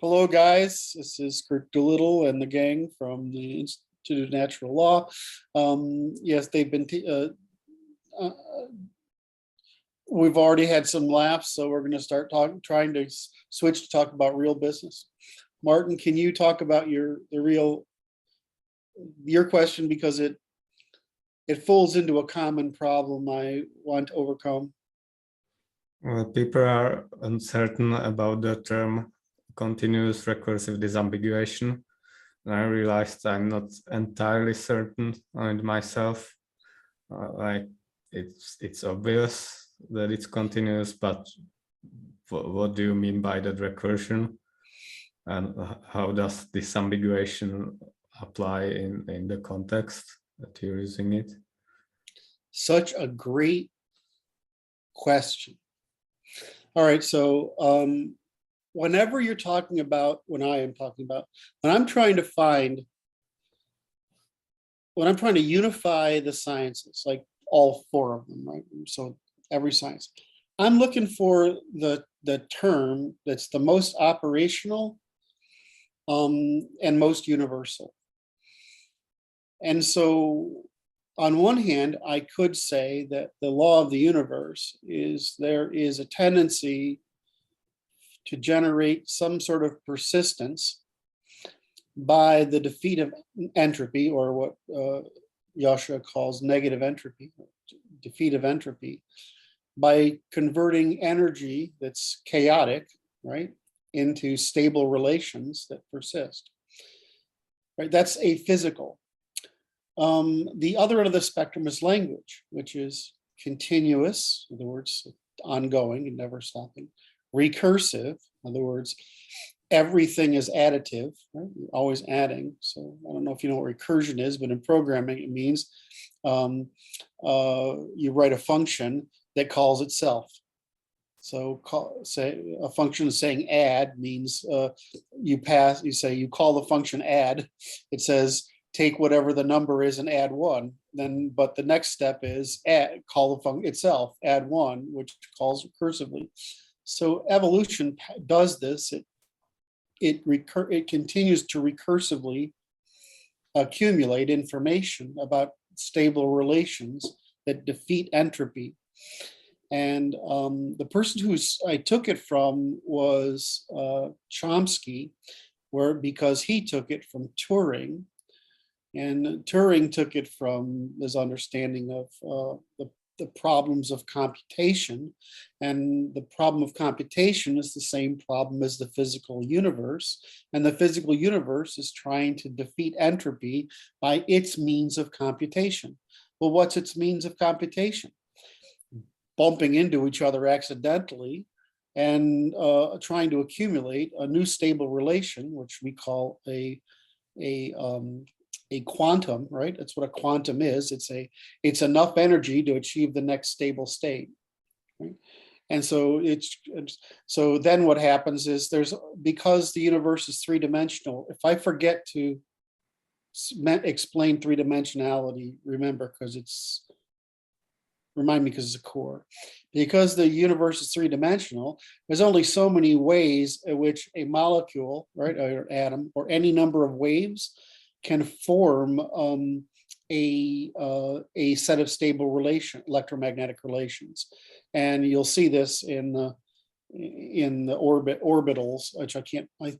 Hello, guys. This is Kurt Doolittle and the gang from the Institute of Natural Law. Yes, they've been. Uh, we've already had some laughs, so we're going to start trying to switch to talk about real business. Martin, can you talk about your question, because it falls into a common problem I want to overcome. People are uncertain about the term continuous recursive disambiguation. And I realized I'm not entirely certain on it myself. Like it's obvious that it's continuous, but what do you mean by that recursion? And how does disambiguation apply in the context that you're using it? Such a great question. All right, so whenever you're talking about, when I'm trying to unify the sciences, like all four of them, right? So every science, I'm looking for the term that's the most operational and most universal. And so on one hand, I could say that the law of the universe is there is a tendency to generate some sort of persistence by the defeat of entropy, or what Joshua calls negative entropy, defeat of entropy, by converting energy that's chaotic, right, into stable relations that persist. Right, that's aphysical. The other end of the spectrum is language, which is continuous, in other words, ongoing and never stopping. Recursive, in other words, everything is additive, right? You're always adding. So I don't know if you know what recursion is, but in programming, it means you write a function that calls itself. So say a function saying add means you call the function add. It says take whatever the number is and add one. But the next step is call the function itself, add one, which calls recursively. So evolution does this. It continues to recursively accumulate information about stable relations that defeat entropy. And the person I took it from was Chomsky, because he took it from Turing. And Turing took it from his understanding of the problems of computation. And the problem of computation is the same problem as the physical universe. And the physical universe is trying to defeat entropy by its means of computation. Well, what's its means of computation? Bumping into each other accidentally and trying to accumulate a new stable relation, which we call a quantum, right? That's what a quantum is. It's enough energy to achieve the next stable state, right? And so then what happens is because the universe is three-dimensional, if I forget to explain three-dimensionality, remind me, because it's a core. Because the universe is three-dimensional, there's only so many ways in which a molecule, right, or atom, or any number of waves can form a set of stable electromagnetic relations. And you'll see this in the orbitals, which I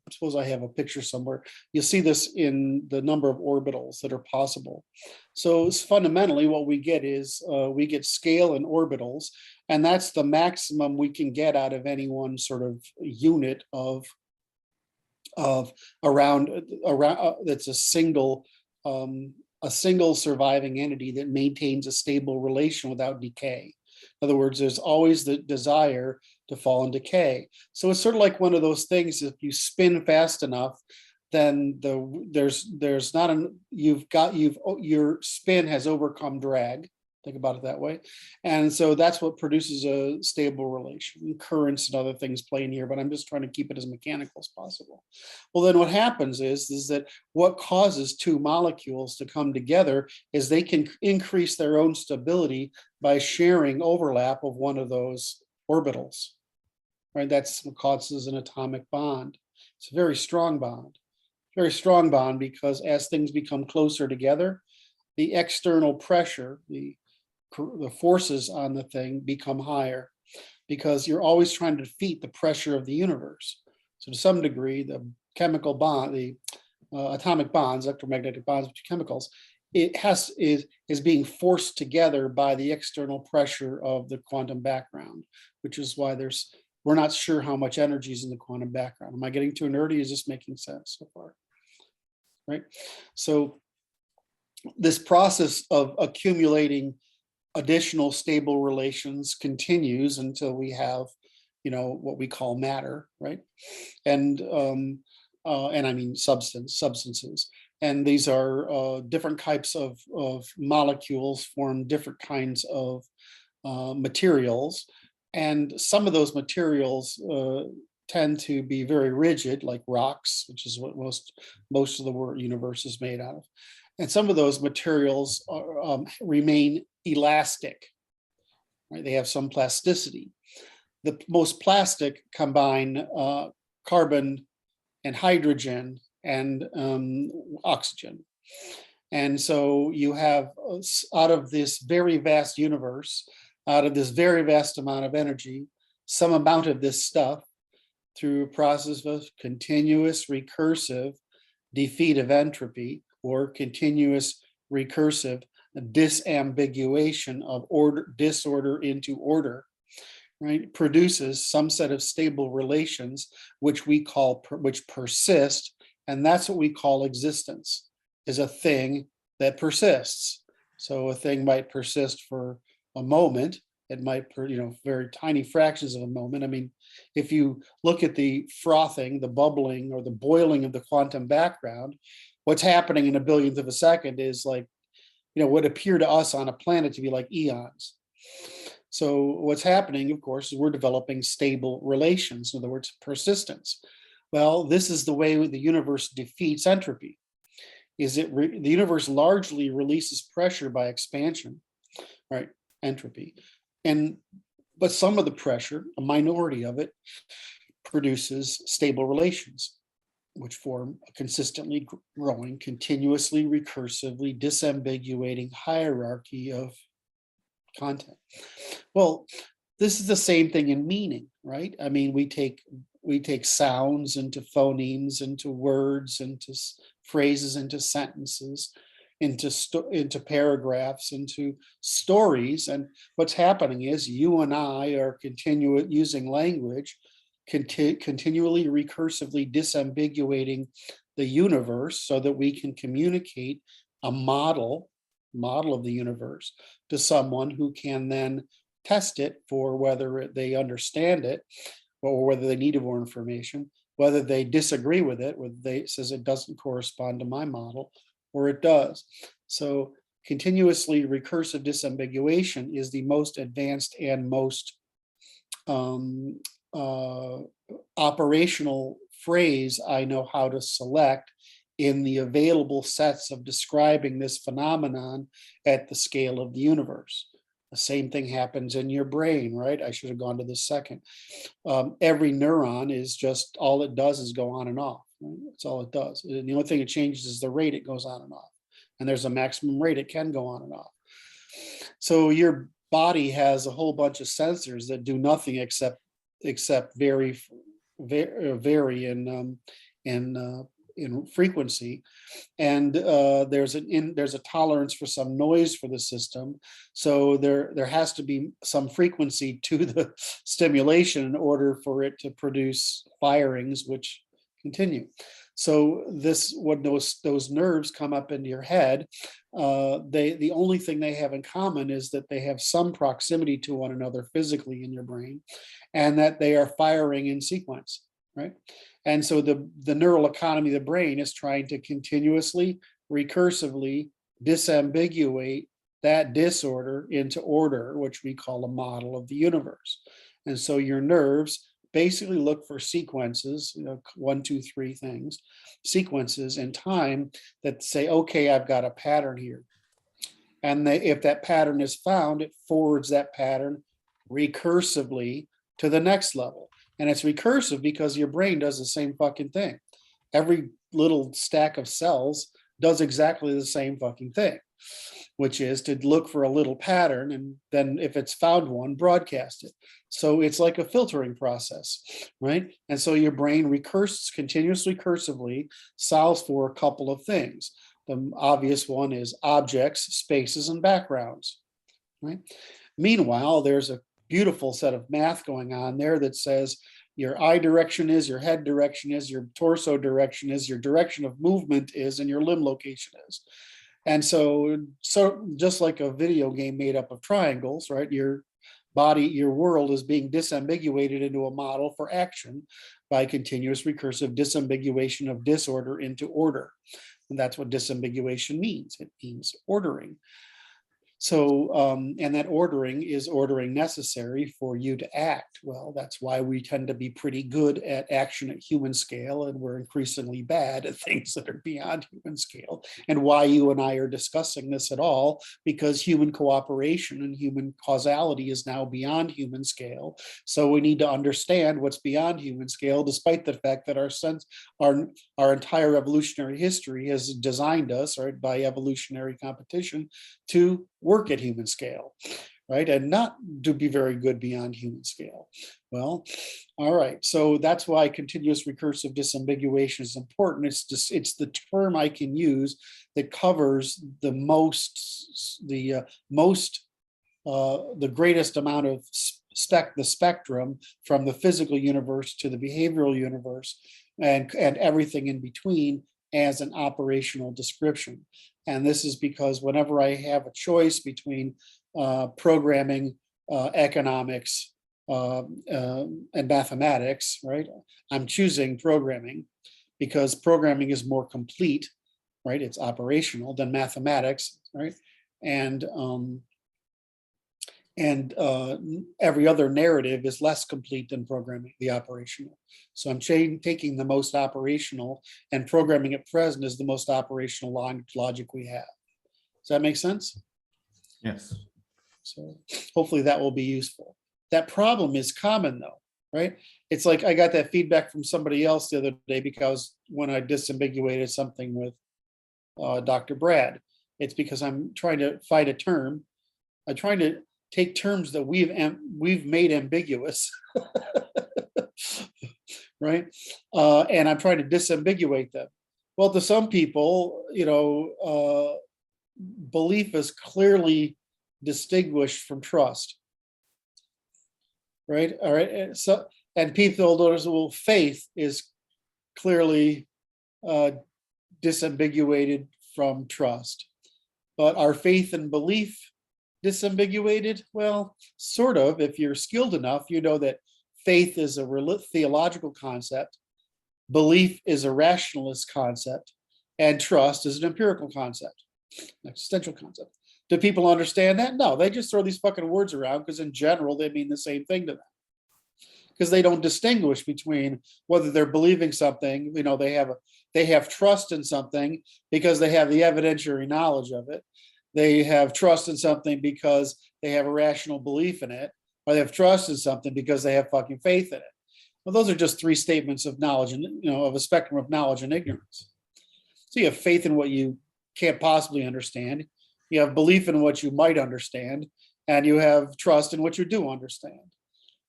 suppose I have a picture somewhere. You'll see this in the number of orbitals that are possible. So it's fundamentally what we get is we get scale in orbitals, and that's the maximum we can get out of any one sort of unit of around that's a single surviving entity that maintains a stable relation without decay. In other words, there's always the desire to fall and decay. So it's sort of like one of those things, if you spin fast enough, then there's not your spin has overcome drag. Think about it that way. And so that's what produces a stable relation. Currents and other things play in here, but I'm just trying to keep it as mechanical as possible. Well, then what happens is that what causes two molecules to come together is they can increase their own stability by sharing overlap of one of those orbitals, right? That's what causes an atomic bond. It's a very strong bond because as things become closer together, the external pressure, the forces on the thing become higher because you're always trying to defeat the pressure of the universe. So to some degree, the chemical bond, the atomic bonds, electromagnetic bonds between chemicals, is being forced together by the external pressure of the quantum background, which is why we're not sure how much energy is in the quantum background. Am I getting too nerdy? Is this making sense so far? Right. So this process of accumulating additional stable relations continues until we have, what we call matter, right? And I mean substances. And these are different types of molecules form different kinds of materials. And some of those materials tend to be very rigid, like rocks, which is what most of the universe is made out of. And some of those materials remain elastic, right? They have some plasticity. The most plastic combine carbon and hydrogen and oxygen. And so you have, out of this very vast universe, out of this very vast amount of energy, some amount of this stuff through a process of continuous recursive defeat of entropy or continuous recursive disambiguation of disorder into order, right, produces some set of stable relations which persist, and that's what we call existence, is a thing that persists. So a thing might persist for a moment. It might, very tiny fractions of a moment. I mean, if you look at the frothing, the bubbling, or the boiling of the quantum background, what's happening in a billionth of a second is like, what appear to us on a planet to be like eons. So what's happening, of course, is we're developing stable relations, in other words, persistence. Well, this is the way the universe defeats entropy. The universe largely releases pressure by expansion, right? Entropy. But some of the pressure, a minority of it, produces stable relations, which form a consistently growing, continuously recursively disambiguating hierarchy of content. Well, this is the same thing in meaning, right? I mean, we take sounds into phonemes, into words, into phrases, into sentences, into paragraphs, into stories. And what's happening is you and I are using language, continually recursively disambiguating the universe so that we can communicate a model of the universe to someone who can then test it for whether they understand it or whether they need more information, whether they disagree with it, whether they says it doesn't correspond to my model or it does. So continuously recursive disambiguation is the most advanced and most operational phrase I know how to select in the available sets of describing this phenomenon at the scale of the universe. The same thing happens in your brain, right? I should have gone to this second. Every neuron is just, all it does is go on and off. Right? That's all it does. And the only thing it changes is the rate it goes on and off. And there's a maximum rate it can go on and off. So your body has a whole bunch of sensors that do nothing except vary in frequency, and there's a tolerance for some noise for the system. So there has to be some frequency to the stimulation in order for it to produce firings which continue. So when those nerves come up into your head, the only thing they have in common is that they have some proximity to one another physically in your brain, and that they are firing in sequence, right? And so the neural economy of the brain is trying to continuously, recursively disambiguate that disorder into order, which we call a model of the universe. And so your nerves basically look for sequences, 1, 2, 3 things, sequences in time that say, okay, I've got a pattern here. And if that pattern is found, it forwards that pattern recursively to the next level. And it's recursive because your brain does the same fucking thing. Every little stack of cells does exactly the same fucking thing, which is to look for a little pattern, and then if it's found one, broadcast it. So it's like a filtering process, right? And so your brain continuously recursively solves for a couple of things. The obvious one is objects, spaces, and backgrounds, right? Meanwhile, there's a beautiful set of math going on there that says your eye direction is, your head direction is, your torso direction is, your direction of movement is, and your limb location is. And so just like a video game made up of triangles, right? Your body, your world is being disambiguated into a model for action by continuous recursive disambiguation of disorder into order. And that's what disambiguation means. It means ordering. So, and that ordering is ordering necessary for you to act. Well, that's why we tend to be pretty good at action at human scale, and we're increasingly bad at things that are beyond human scale. And why you and I are discussing this at all, because human cooperation and human causality is now beyond human scale. So we need to understand what's beyond human scale, despite the fact that our entire evolutionary history has designed us, right, by evolutionary competition to work at human scale, right? And not to be very good beyond human scale. Well, all right. So that's why continuous recursive disambiguation is important. It's the term I can use that covers the greatest amount of the spectrum from the physical universe to the behavioral universe and everything in between as an operational description. And this is because whenever I have a choice between programming, economics, and mathematics, right, I'm choosing programming because programming is more complete, right? It's operational than mathematics, right? And every other narrative is less complete than programming, the operational. So I'm taking the most operational, and programming at present is the most operational logic we have. Does that make sense? Yes. So hopefully that will be useful. That problem is common though, right? It's like I got that feedback from somebody else the other day because when I disambiguated something with Dr. Brad, it's because I'm trying to find a term. I'm trying to take terms that we've made ambiguous, right? And I'm trying to disambiguate them. Well, to some people, belief is clearly distinguished from trust, right? All right, and people, well, faith is clearly disambiguated from trust, but are faith and belief disambiguated? Well, sort of. If you're skilled enough, you know that faith is a theological concept, belief is a rationalist concept, and trust is an empirical concept, an existential concept. Do people understand that? No, they just throw these fucking words around because in general they mean the same thing to them. Because they don't distinguish between whether they're believing something, they have trust in something because they have the evidentiary knowledge of it. They have trust in something because they have a rational belief in it, or they have trust in something because they have fucking faith in it. Well, those are just three statements of knowledge and, of a spectrum of knowledge and ignorance. So you have faith in what you can't possibly understand. You have belief in what you might understand, and you have trust in what you do understand.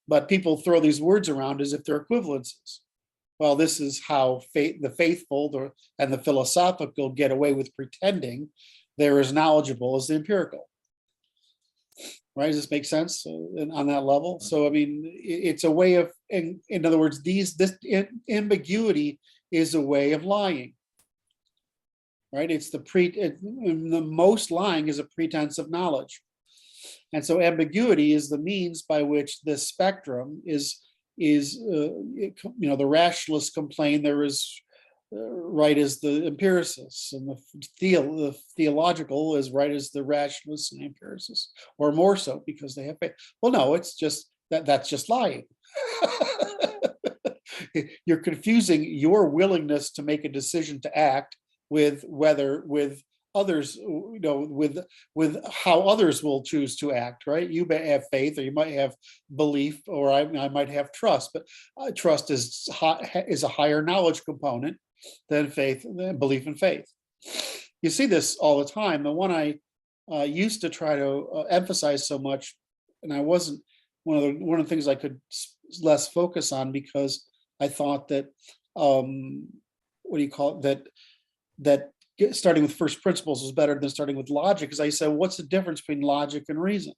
But people throw these words around as if they're equivalencies. Well, this is how the faithful and the philosophical get away with pretending they're as knowledgeable as the empirical. Right? Does this make sense on that level? So, I mean, it's a way of, in other words, this ambiguity is a way of lying. Right? It's the most lying is a pretense of knowledge. And so ambiguity is the means by which this spectrum is the rationalists complain there is right as the empiricists, and the theological is right as the rationalists and empiricists, or more so because they have faith. Well, no, it's just that's just lying. You're confusing your willingness to make a decision to act with others, with how others will choose to act, right? You may have faith, or you might have belief, or I might have trust, but trust is a higher knowledge component than belief and faith. You see this all the time. The one I used to try to emphasize so much, and I wasn't one of the things I could less focus on, because I thought that that starting with first principles was better than starting with logic, because I said, what's the difference between logic and reason?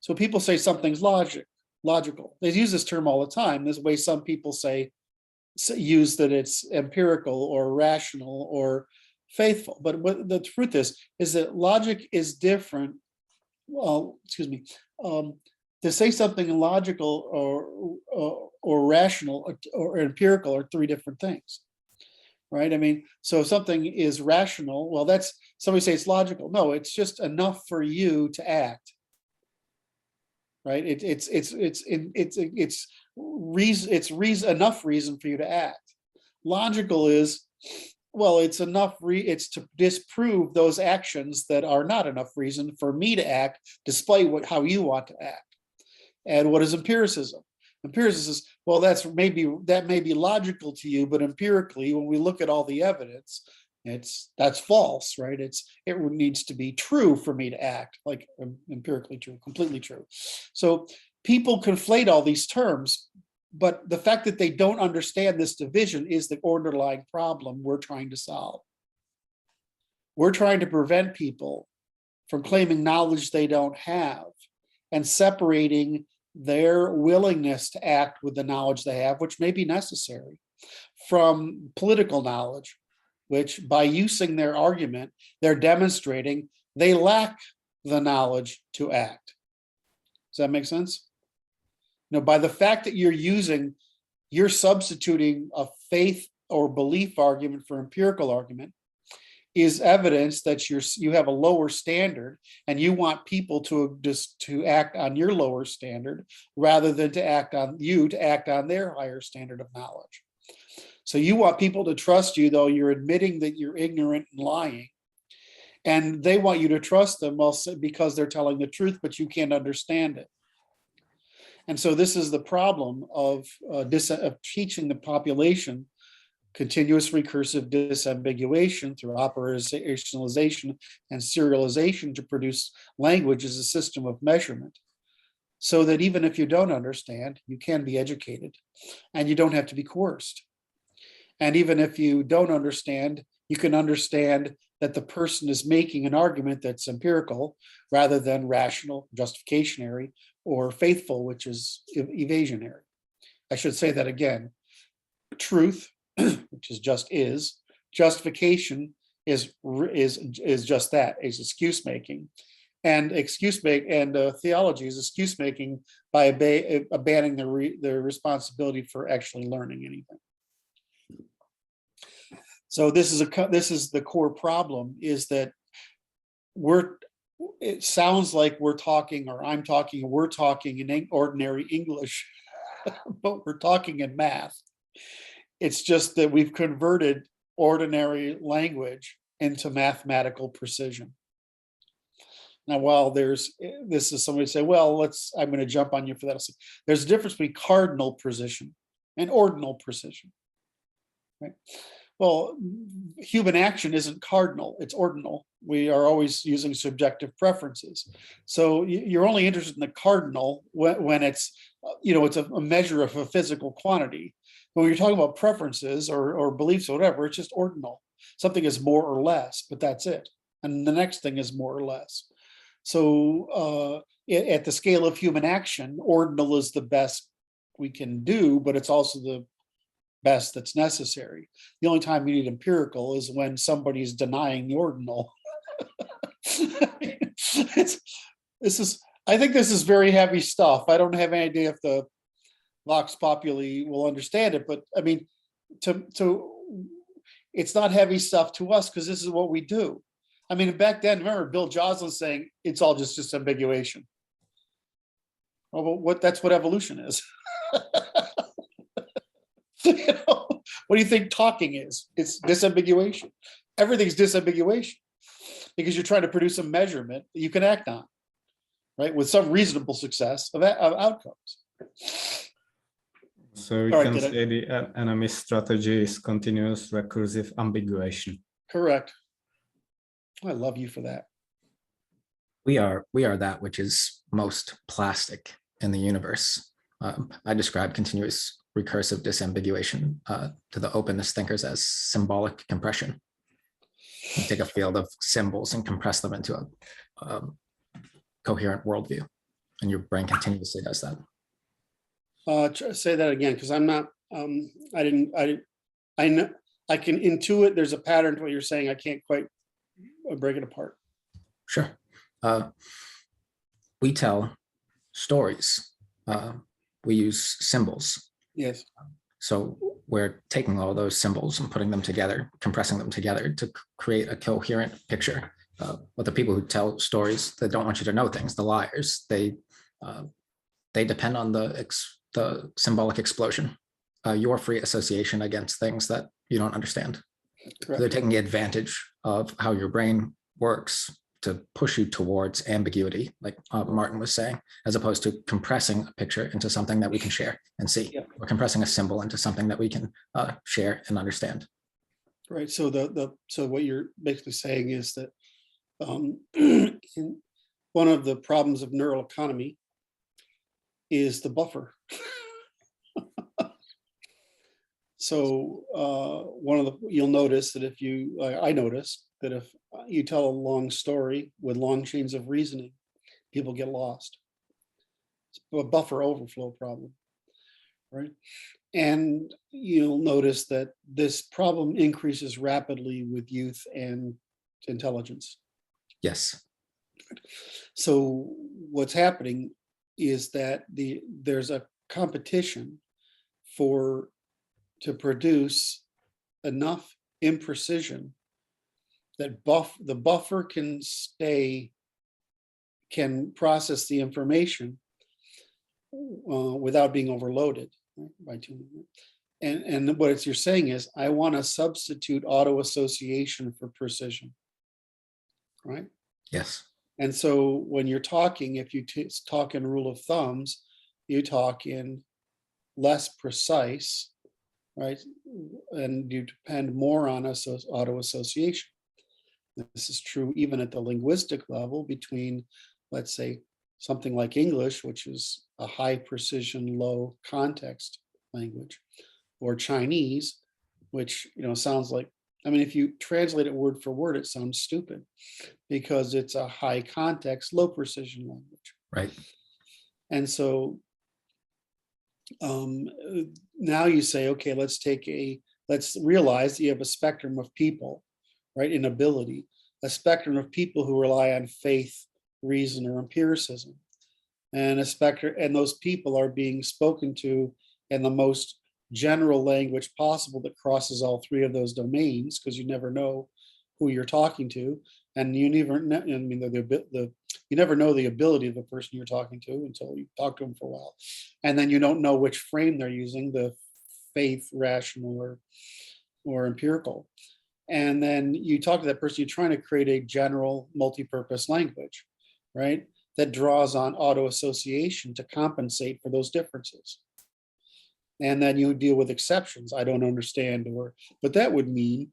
So people say something's logical. They use this term all the time. This way some people use that it's empirical or rational or faithful. But what the truth is that logic is different. Well, excuse me. To say something logical or rational or empirical are three different things, right? I mean, so if something is rational, well, that's, somebody say it's logical. No, it's just enough for you to act, right? It's enough reason for you to act. Logical is, well, it's it's to disprove those actions that are not enough reason for me to act, display how you want to act. And what is empiricism? Empiricism is, well, that may be logical to you, but empirically, when we look at all the evidence, that's false, right? It needs to be true for me to act, like empirically true, completely true. So people conflate all these terms, but the fact that they don't understand this division is the underlying problem we're trying to solve. We're trying to prevent people from claiming knowledge they don't have and separating their willingness to act with the knowledge they have, which may be necessary, from political knowledge, which by using their argument, they're demonstrating they lack the knowledge to act. Does that make sense? By the fact that you're substituting a faith or belief argument for empirical argument is evidence that you have a lower standard, and you want people to act on your lower standard rather than to act on their higher standard of knowledge. So you want people to trust you, though you're admitting that you're ignorant and lying, and they want you to trust them because they're telling the truth, but you can't understand it. And so this is the problem of teaching the population continuous recursive disambiguation through operationalization and serialization to produce language as a system of measurement, so that even if you don't understand, you can be educated and you don't have to be coerced. And even if you don't understand, you can understand that the person is making an argument that's empirical rather than rational, justificationary, or faithful, which is evasionary. I should say that again. Truth, which is justification is just that, is excuse making, and theology is excuse making by abandoning their responsibility for actually learning anything. So this is the core problem, is that it sounds like we're talking in ordinary English, but we're talking in math. It's just that we've converted ordinary language into mathematical precision. Now, while this is somebody say, well, I'm going to jump on you for that. There's a difference between cardinal precision and ordinal precision, right? Well, human action isn't cardinal, it's ordinal. We are always using subjective preferences. So you're only interested in the cardinal when it's a measure of a physical quantity. When you're talking about preferences or beliefs or whatever, it's just ordinal. Something is more or less, but that's it. And the next thing is more or less. So at the scale of human action, ordinal is the best we can do, but it's also the best that's necessary. The only time you need empirical is when somebody's denying the ordinal. I think this is very heavy stuff. I don't have any idea if the Vox Populi will understand it, but I mean, it's not heavy stuff to us because this is what we do. I mean, back then, remember Bill Joslin saying it's all just disambiguation. Well, that's what evolution is. What do you think talking is? It's disambiguation. everything's disambiguation because you're trying to produce a measurement that you can act on, right? With some reasonable success of outcomes. So we All right, can did I- say the enemy strategy is continuous recursive ambiguation. Correct. I love you for that. We are that which is most plastic in the universe. I describe continuous recursive disambiguation to the openness thinkers as symbolic compression. You take a field of symbols and compress them into a coherent worldview, and your brain continuously does that. Say that again, because I'm not. I know I can intuit. There's a pattern to what you're saying. I can't quite break it apart. Sure. We tell stories. We use symbols. Yes. So we're taking all those symbols and putting them together, compressing them together to create a coherent picture. But the people who tell stories, they don't want you to know things, the liars, they depend on the symbolic explosion, your free association against things that you don't understand. So they're taking advantage of how your brain works to push you towards ambiguity, like Martin was saying, as opposed to compressing a picture into something that we can share and see, or compressing a symbol into something that we can share and understand. Right. So so what you're basically saying is that one of the problems of neural economy is the buffer. So you'll notice that if you, I noticed that if you tell a long story with long chains of reasoning, people get lost. It's a buffer overflow problem, right? And you'll notice that this problem increases rapidly with youth and intelligence. Yes. So what's happening is that there's a competition to produce enough imprecision that the buffer can process the information without being overloaded, right, by tuning it. And what you're saying is, I want to substitute auto association for precision, right? Yes. And so when you're talking, if you talk in rule of thumbs, you talk in less precise, right? And you depend more on auto association. This is true even at the linguistic level between, let's say, something like English, which is a high precision, low context language, or Chinese, which sounds like, I mean, if you translate it word for word, it sounds stupid because it's a high context, low precision language. Right. And so now you say, okay, let's realize that you have a spectrum of people, right, in ability, a spectrum of people who rely on faith, reason, or empiricism. And and those people are being spoken to in the most general language possible that crosses all three of those domains, because you never know who you're talking to, and you never know, I mean, you never know the ability of the person you're talking to until you talk to them for a while, and then you don't know which frame they're using, the faith, rational, or empirical. And then you talk to that person, you're trying to create a general multi-purpose language, right, that draws on auto association to compensate for those differences. And then you deal with exceptions. I don't understand, but that would mean,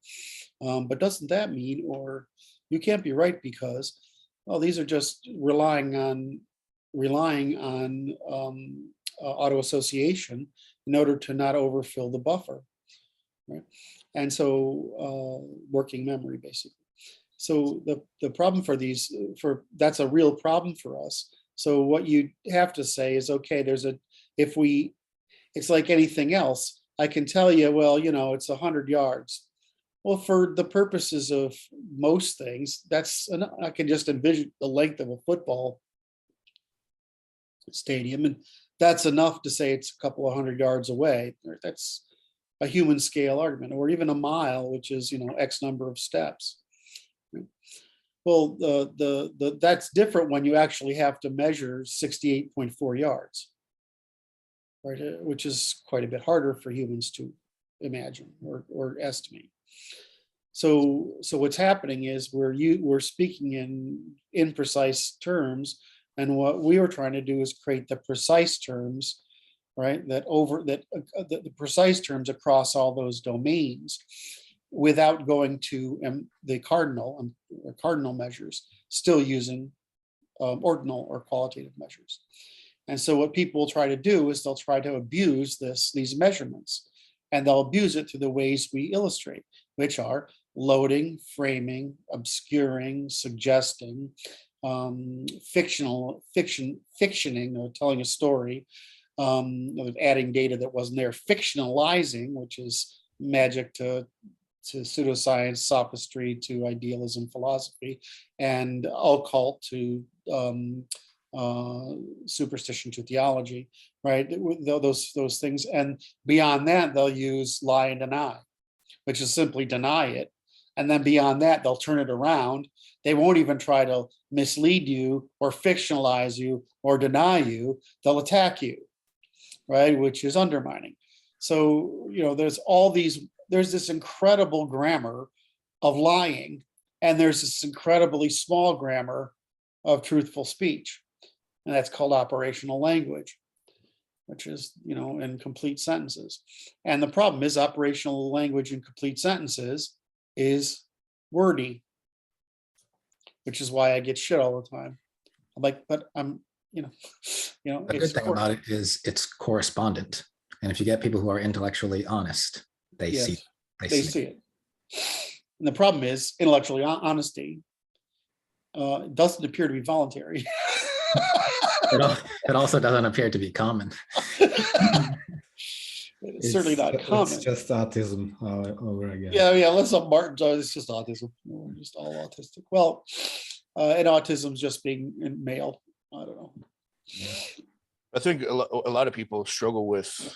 but doesn't that mean, or you can't be right because, well, these are just relying on auto association in order to not overfill the buffer, right? And so working memory, basically. So the problem for that's a real problem for us. So what you have to say is, okay, it's like anything else. I can tell you, well, it's 100 yards. Well, for the purposes of most things, I can just envision the length of a football stadium, and that's enough to say it's a couple of 100 yards away. That's a human scale argument, or even a mile, which is X number of steps. Well, that's different when you actually have to measure 68.4 yards, right? Which is quite a bit harder for humans to imagine or estimate. So what's happening is we're speaking in imprecise terms, and what we were trying to do is create the precise terms, right? The precise terms across all those domains, without going to the cardinal measures, still using ordinal or qualitative measures. And so what people will try to do is they'll try to abuse these measurements, and they'll abuse it through the ways we illustrate, which are loading, framing, obscuring, suggesting, fictioning or telling a story, adding data that wasn't there, fictionalizing, which is magic to pseudoscience, sophistry to idealism, philosophy, and occult to superstition to theology, right? Those things. And beyond that, they'll use lie and deny, which is simply deny it. And then beyond that, they'll turn it around. They won't even try to mislead you or fictionalize you or deny you. They'll attack you, right? Which is undermining. So, there's this incredible grammar of lying, and there's this incredibly small grammar of truthful speech. And that's called operational language, which is, in complete sentences. And the problem is operational language in complete sentences is wordy, which is why I get shit all the time. I'm like, but I'm, The good thing about it is it's correspondent. And if you get people who are intellectually honest, they see it. And the problem is intellectually honesty doesn't appear to be voluntary. It also doesn't appear to be common. It's certainly not common. It's just autism over again. Yeah. Let's not Martin's. It's just autism. We're just all autistic. Well, and autism's just being male. I don't know. I think a lot of people struggle with.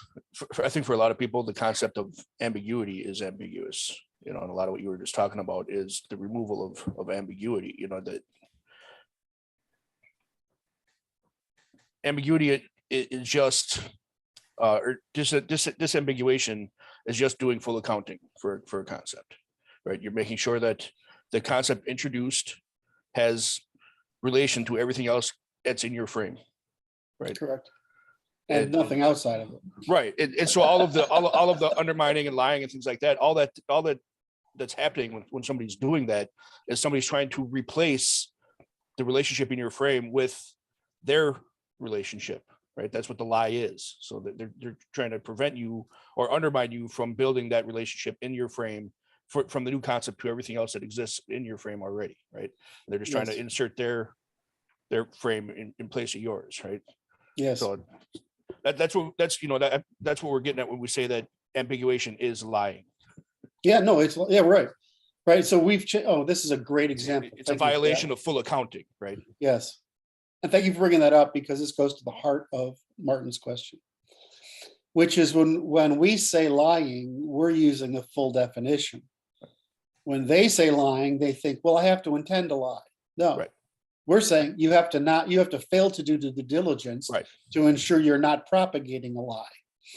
I think for a lot of people, the concept of ambiguity is ambiguous. And a lot of what you were just talking about is the removal of ambiguity. That ambiguity is just. Or disambiguation is just doing full accounting for a concept, right? You're making sure that the concept introduced has relation to everything else that's in your frame, right? Correct. And nothing outside of it. Right. And so all of the undermining and lying and things like that, all that's happening when somebody's doing that is somebody's trying to replace the relationship in your frame with their relationship. Right, that's what the lie is. So that they're trying to prevent you or undermine you from building that relationship in your frame from the new concept to everything else that exists in your frame already. Right, and they're just trying to insert their frame in place of yours. Right. Yes. So that's what we're getting at when we say that ambiguation is lying. Yeah. No. Right. Right. So this is a great example. It's a violation of full accounting. Right. Yes. And thank you for bringing that up, because this goes to the heart of Martin's question, which is when we say lying, we're using a full definition. When they say lying, they think, well, I have to intend to lie. No, right. We're saying you have to fail to do the due diligence to ensure you're not propagating a lie.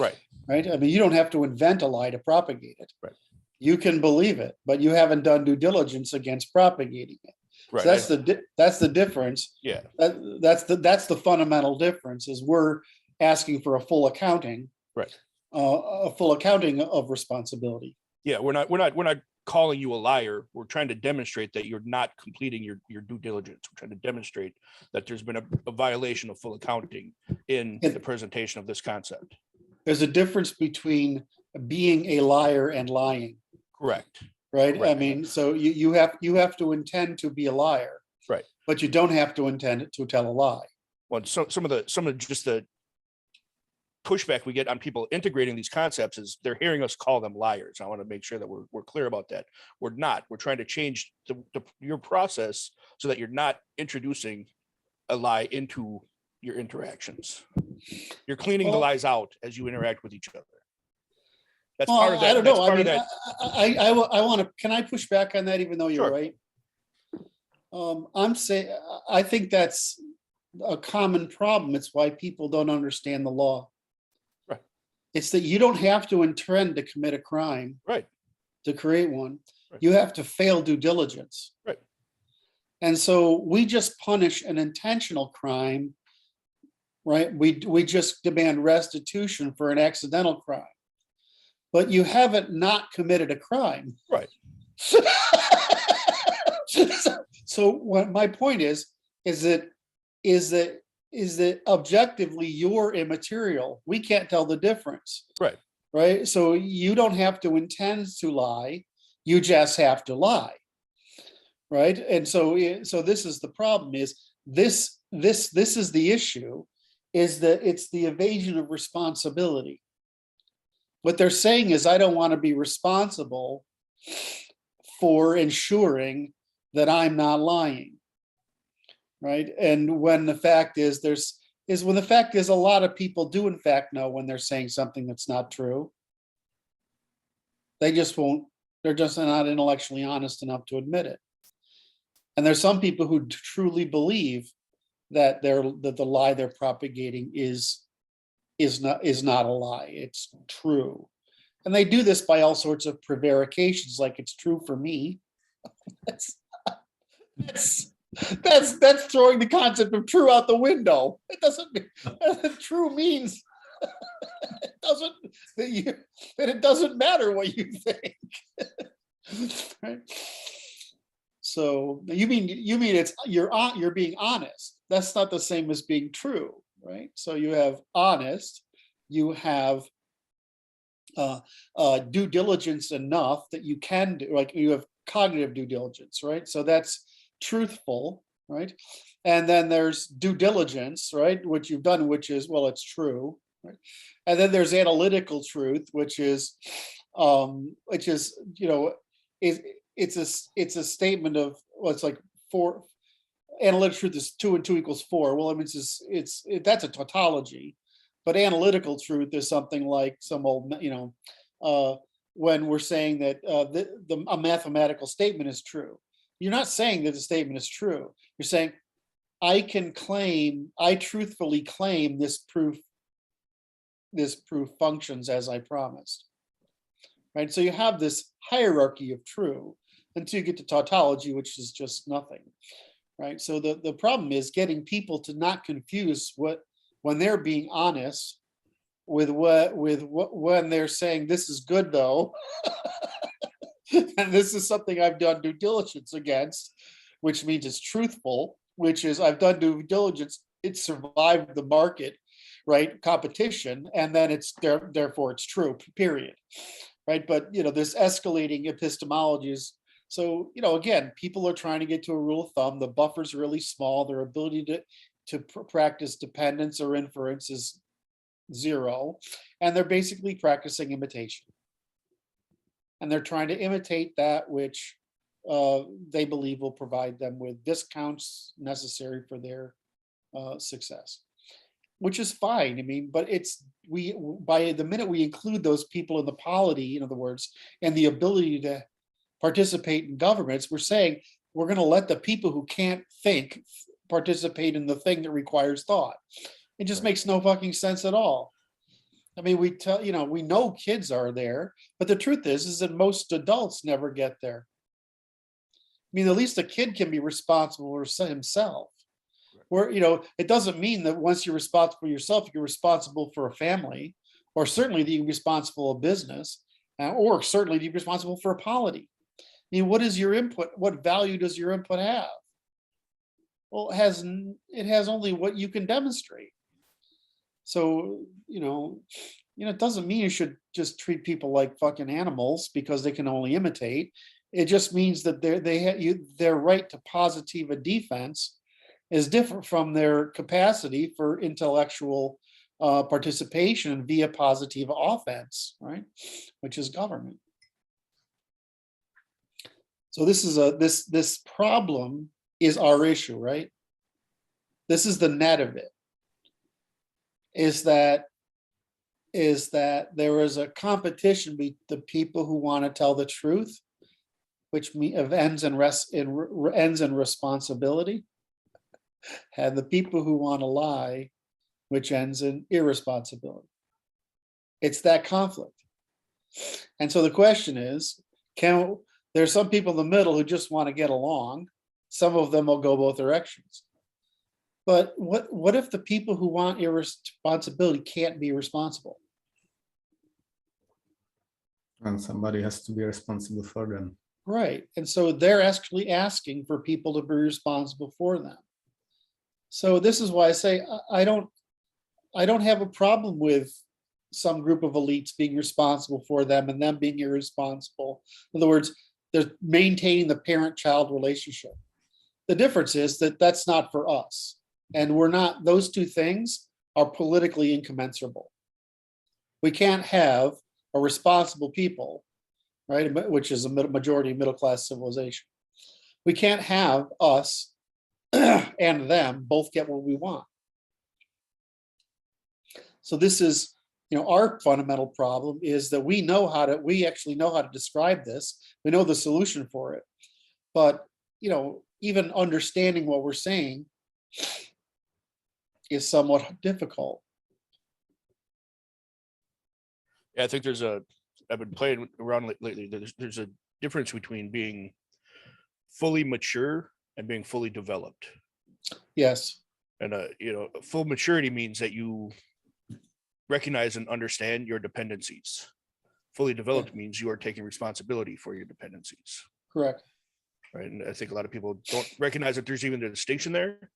Right. Right. I mean, you don't have to invent a lie to propagate it. Right. You can believe it, but you haven't done due diligence against propagating it. Right. So that's the difference. Yeah. That's the fundamental difference, is we're asking for a full accounting. Right. A full accounting of responsibility. Yeah, we're not calling you a liar. We're trying to demonstrate that you're not completing your due diligence. We're trying to demonstrate that there's been a violation of full accounting in the presentation of this concept. There's a difference between being a liar and lying. Correct. Right. Correct. I mean, so you have to intend to be a liar. Right. But you don't have to intend to tell a lie. Well, some of just the pushback we get on people integrating these concepts is they're hearing us call them liars. I want to make sure that we're clear about that. We're not. We're trying to change your process so that you're not introducing a lie into your interactions. You're cleaning the lies out as you interact with each other. That's part of that. I don't know. I mean, I want to. Can I push back on that, even though you're right? I think that's a common problem. It's why people don't understand the law. Right. It's that you don't have to intend to commit a crime. Right. To create one. Right. You have to fail due diligence. Right. And so we just punish an intentional crime, right? We just demand restitution for an accidental crime. But you haven't not committed a crime. Right. So what my point is that objectively you're immaterial. We can't tell the difference. Right. Right. So you don't have to intend to lie. You just have to lie. Right. And so this is the problem, is this is the issue, is that it's the evasion of responsibility. What they're saying is, I don't want to be responsible for ensuring that I'm not lying. Right. And when the fact is, a lot of people do in fact know when they're saying something that's not true. They just won't, they're just not intellectually honest enough to admit it. And there's some people who truly believe that the lie they're propagating is not a lie, it's true. And they do this by all sorts of prevarications, like it's true for me. That's throwing the concept of true out the window. It doesn't true means that it doesn't matter what you think. Right? So you mean it's you're being honest. That's not the same as being true, right? So you have honest, you have due diligence enough that you can do, like you have cognitive due diligence, right? So that's truthful, right? And then there's due diligence, right? What you've done, which is, well, it's true, right? And then there's analytical truth, which is, you know, it's a statement of, well, it's like four. Analytic truth is 2 and 2 equals 4. Well, I mean, that's a tautology, but analytical truth is something like some old, you know, when we're saying that a mathematical statement is true. You're not saying that the statement is true. You're saying, I truthfully claim this proof functions as I promised. Right. So you have this hierarchy of true until you get to tautology, which is just nothing. Right. So the problem is getting people to not confuse when they're being honest with when they're saying this is good though. And this is something I've done due diligence against, which means it's truthful, which is I've done due diligence, it survived the market, right, competition, and then it's therefore it's true, period. Right. But you know, this escalating epistemology is, so, you know, again, people are trying to get to a rule of thumb. The buffer's really small. Their ability to practice dependence or inference is 0. And they're basically practicing imitation. And they're trying to imitate that which they believe will provide them with discounts necessary for their success, which is fine. I mean, but by the minute we include those people in the polity, in other words, and the ability to participate in governments, we're saying we're going to let the people who can't think participate in the thing that requires thought. It just makes no fucking sense at all. I mean, we know kids are there, but the truth is that most adults never get there. I mean, at least a kid can be responsible for himself. Where, you know, it doesn't mean that once you're responsible for yourself, you're responsible for a family, or certainly that you're responsible for a business, or certainly that you're responsible for a polity. I mean, what is your input? What value does your input have? Well, it has only what you can demonstrate. So, you know, it doesn't mean you should just treat people like fucking animals because they can only imitate. It just means that their right to positive defense is different from their capacity for intellectual participation via positive offense, right? Which is government. So this is this problem is our issue, right? This is the net of it. Is that there is a competition between the people who want to tell the truth, which ends in responsibility, and the people who want to lie, which ends in irresponsibility. It's that conflict. And so the question is, There's some people in the middle who just want to get along. Some of them will go both directions. But what if the people who want irresponsibility can't be responsible? And somebody has to be responsible for them. Right. And so they're actually asking for people to be responsible for them. So this is why I say I don't have a problem with some group of elites being responsible for them and them being irresponsible. In other words, they're maintaining the parent-child relationship. The difference is that that's not for us. And we're not, those two things are politically incommensurable. We can't have a responsible people, right, which is a majority middle-class civilization. We can't have us and them both get what we want. So this is, our fundamental problem is that we actually know how to describe this. We know the solution for it. But, even understanding what we're saying is somewhat difficult. Yeah, I think I've been playing around lately. There's a difference between being fully mature and being fully developed. Yes. And, full maturity means that you recognize and understand your dependencies. Fully developed means you are taking responsibility for your dependencies. Correct. Right. And I think a lot of people don't recognize that there's even a distinction there.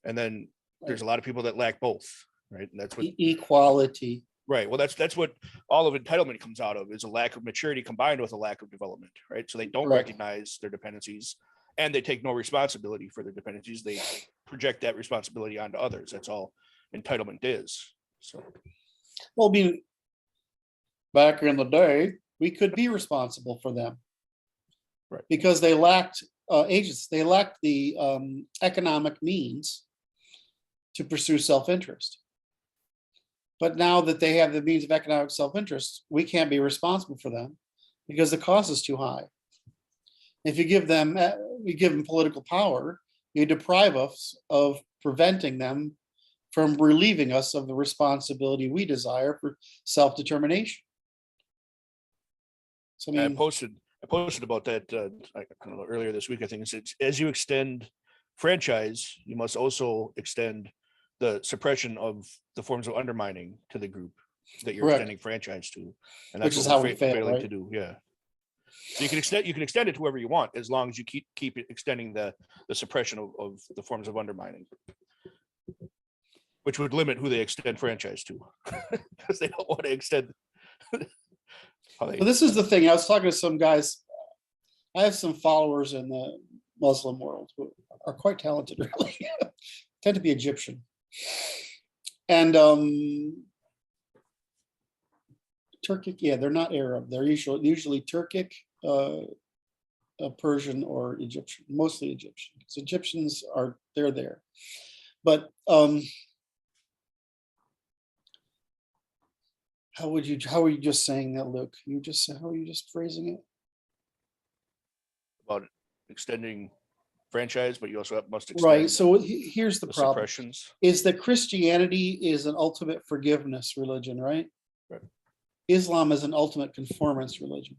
And then there's a lot of people that lack both. Right. And that's what equality. Right. Well, that's what all of entitlement comes out of, is a lack of maturity combined with a lack of development. Right. So they don't recognize their dependencies, and they take no responsibility for their dependencies. They project that responsibility onto others. That's all entitlement is. So, well, back in the day, we could be responsible for them. Right. Because they lacked agency. They lacked the economic means to pursue self-interest. But now that they have the means of economic self-interest, we can't be responsible for them because the cost is too high. If you give them political power, you deprive us of preventing them from relieving us of the responsibility we desire for self-determination. So I posted about that I don't know, earlier this week. I think it's as you extend franchise, you must also extend the suppression of the forms of undermining to the group that you're extending franchise to, and that's which is how we fail, failing right? to do. Yeah. So you can extend it to whoever you want, as long as you keep extending the suppression of the forms of undermining, which would limit who they extend franchise to, because they don't want to extend. But this is the thing. I was talking to some guys. I have some followers in the Muslim world who are quite talented, really. Tend to be Egyptian. And Turkic, yeah, they're not Arab. They're usually Turkic, Persian, or Egyptian, mostly Egyptian. Because Egyptians they're there. But how are you just saying that, Luke? How are you just phrasing it? About extending franchise, but you also must extend. Right. So here's the problem: suppressions. is that Christianity is an ultimate forgiveness religion, right? Right. Islam is an ultimate conformance religion.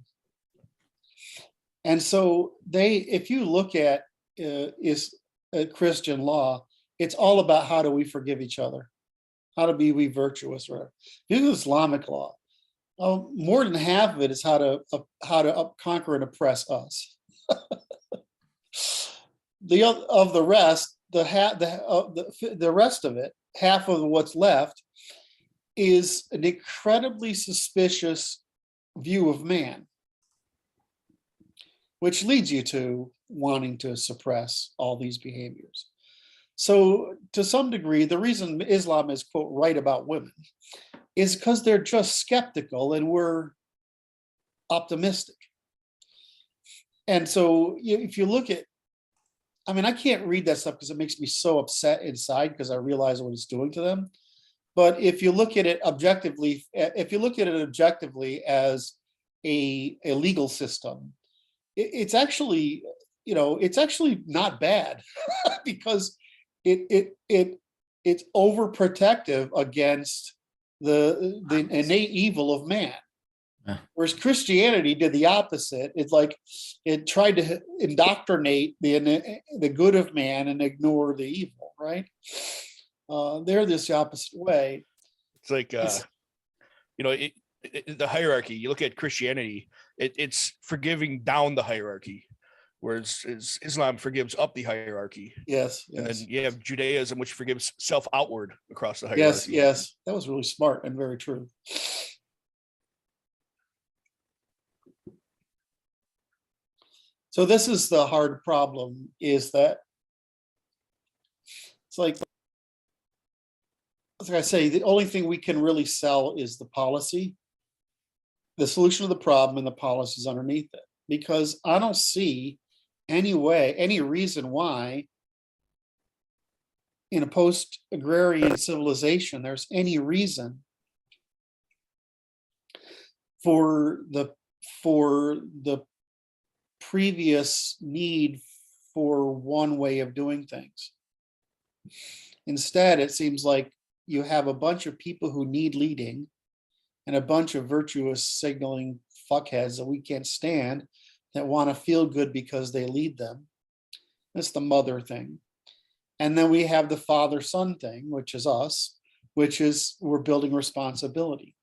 And so if you look at Christian law, it's all about how do we forgive each other, how to be virtuous, right? This is Islamic law. More than half of it is how to conquer and oppress us. The rest of it, half of what's left, is an incredibly suspicious view of man, which leads you to wanting to suppress all these behaviors. So to some degree, the reason Islam is, quote, right about women is because they're just skeptical and we're optimistic. And so if you look at, I can't read that stuff because it makes me so upset inside because I realize what it's doing to them. But if you look at it objectively, as a legal system, it's actually not bad because it's overprotective against the innate evil of man. Yeah. Whereas Christianity did the opposite. It's like it tried to indoctrinate the good of man and ignore the evil, right? They're this opposite way. It's like, It's- the hierarchy, you look at Christianity, it's forgiving down the hierarchy, whereas Islam forgives up the hierarchy. Yes, And then yes, you have Judaism, which forgives self outward across the yes, hierarchy. yes. That was really smart and very true. So this is the hard problem, is that it's like I say, the only thing we can really sell is the policy, the solution of the problem, and the policies underneath it. Because I don't see any reason why in a post-agrarian civilization, there's any reason for the previous need for one way of doing things. Instead, it seems like you have a bunch of people who need leading and a bunch of virtuous signaling fuckheads that we can't stand that want to feel good because they lead them. That's the mother thing. And then we have the father-son thing, which is us, which is we're building responsibility.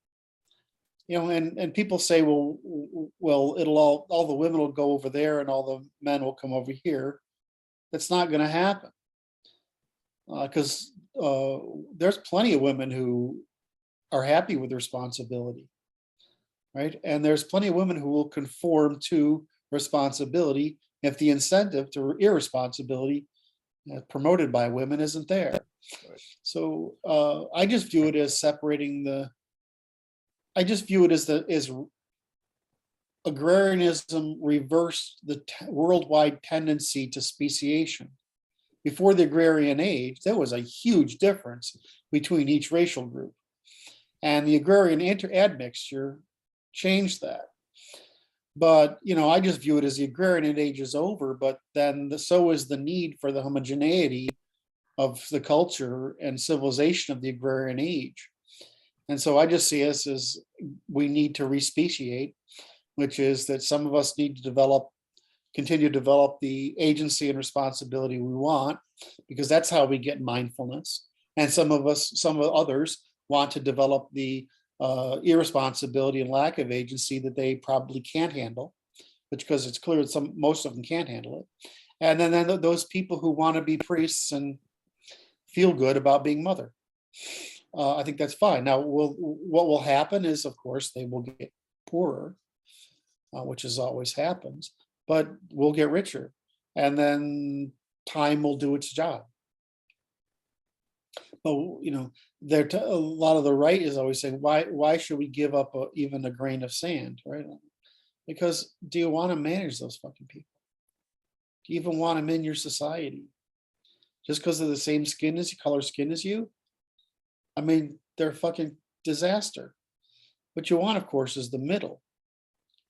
And people say, well, it'll all the women will go over there and all the men will come over here. That's not going to happen. Because there's plenty of women who are happy with responsibility, right? And there's plenty of women who will conform to responsibility if the incentive to irresponsibility promoted by women isn't there. Right. So I just view it as separating I just view it as agrarianism reversed the worldwide tendency to speciation. Before the agrarian age, there was a huge difference between each racial group. And the agrarian admixture changed that. But, I just view it as the agrarian age is over, but then so is the need for the homogeneity of the culture and civilization of the agrarian age. And so I just see us as we need to respeciate, which is that some of us need to continue to develop the agency and responsibility we want, because that's how we get mindfulness. And some others want to develop the irresponsibility and lack of agency that they probably can't handle, because it's clear that most of them can't handle it. And then those people who want to be priests and feel good about being mother. I think that's fine. Now, what will happen is, of course, they will get poorer, which is always happens, but we'll get richer, and then time will do its job. But a lot of the right is always saying, why should we give up even a grain of sand, right? Because do you want to manage those fucking people? Do you even want them in your society? Just because they're the same color skin as you? I mean, they're a fucking disaster. What you want, of course, is the middle.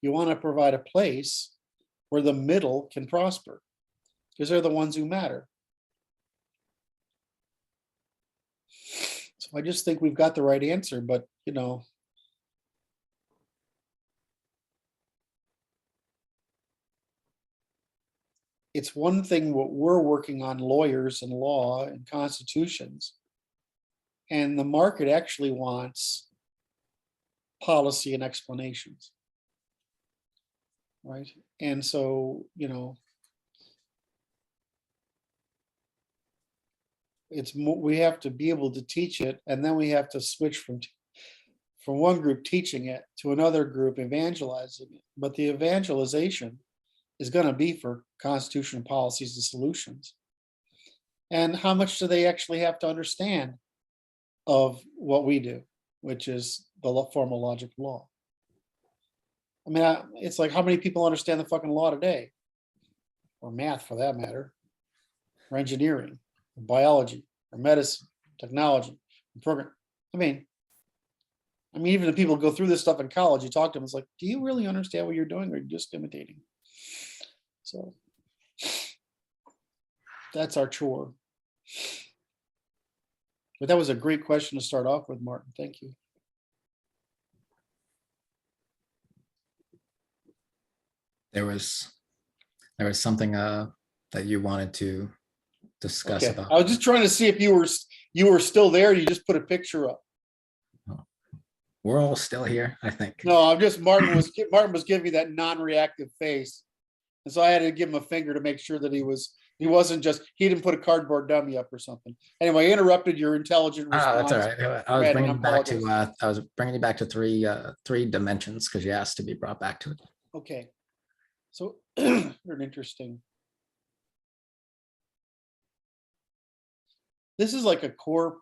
You want to provide a place where the middle can prosper, because they're the ones who matter. So I just think we've got the right answer, but it's one thing what we're working on, lawyers and law and constitutions, and the market actually wants policy and explanations, right? And so we have to be able to teach it, and then we have to switch from one group teaching it to another group evangelizing it. But the evangelization is going to be for constitutional policies and solutions. And how much do they actually have to understand of what we do, which is the formal logic of law? I mean, it's like, how many people understand the fucking law today? Or math, for that matter, or engineering, or biology, or medicine, technology, program. I mean, even the people who go through this stuff in college, you talk to them, it's like, do you really understand what you're doing, or are you just imitating? So that's our chore. But that was a great question to start off with, Martin. Thank you. There was something that you wanted to discuss Okay, about. I was just trying to see if you were still there. You just put a picture up. We're all still here, I think. No, I'm just Martin was giving me that non-reactive face, and so I had to give him a finger to make sure that he wasn't just he didn't put a cardboard dummy up or something. Anyway, I interrupted your intelligent Oh, response. that's all right. I was Brandon, bringing I you back to apologize. I was bringing you back to three dimensions because you asked to be brought back to it. Okay, so you're an interesting. This is like a core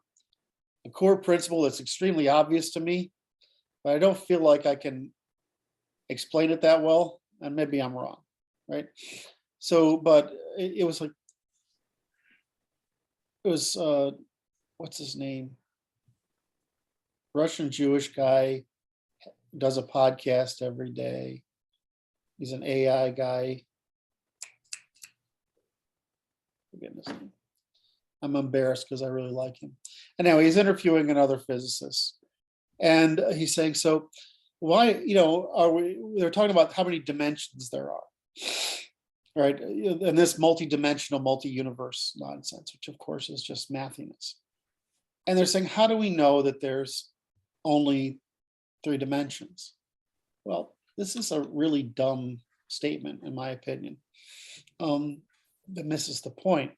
principle that's extremely obvious to me, but I don't feel like I can explain it that well, and maybe I'm wrong, right? So, but it was like, it was, what's his name? Russian Jewish guy, does a podcast every day. He's an AI guy. Forgetting his name. I'm embarrassed because I really like him. And now he's interviewing another physicist, and he's saying, so why, they're talking about how many dimensions there are, right? And this multi-dimensional, multi-universe nonsense, which of course is just mathiness. And they're saying, how do we know that there's only 3 dimensions? Well, this is a really dumb statement, in my opinion, that misses the point.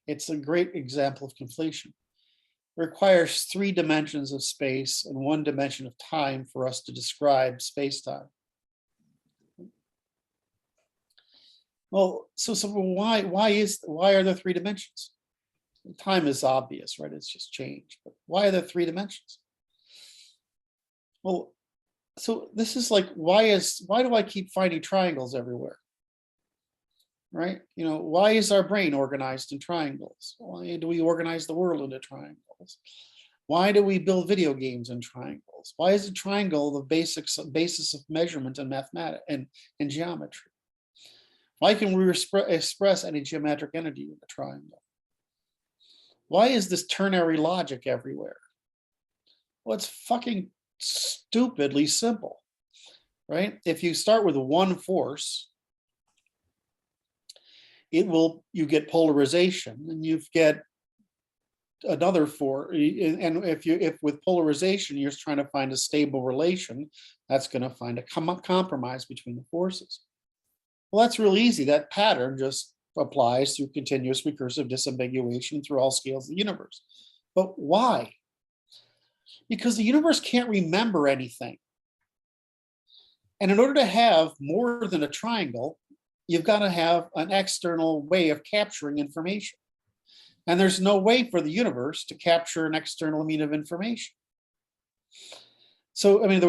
It's a great example of conflation. It requires 3 dimensions of space and 1 dimension of time for us to describe space-time. Well, so why are there 3 dimensions? Time is obvious, right? It's just change. But why are there 3 dimensions? Well, so this is like, why do I keep finding triangles everywhere? Right? Why is our brain organized in triangles? Why do we organize the world into triangles? Why do we build video games in triangles? Why is a triangle the basis of measurement in mathematics and geometry? Why can we express any geometric entity in a triangle? Why is this ternary logic everywhere? Well, it's fucking stupidly simple, right? If you start with 1 force, you get polarization, and you get another force. And if with polarization you're trying to find a stable relation, that's going to find a compromise between the forces. Well, that's real easy. That pattern just applies through continuous recursive disambiguation through all scales of the universe. But why? Because the universe can't remember anything. And in order to have more than a triangle, you've got to have an external way of capturing information. And there's no way for the universe to capture an external mean of information. So, I mean,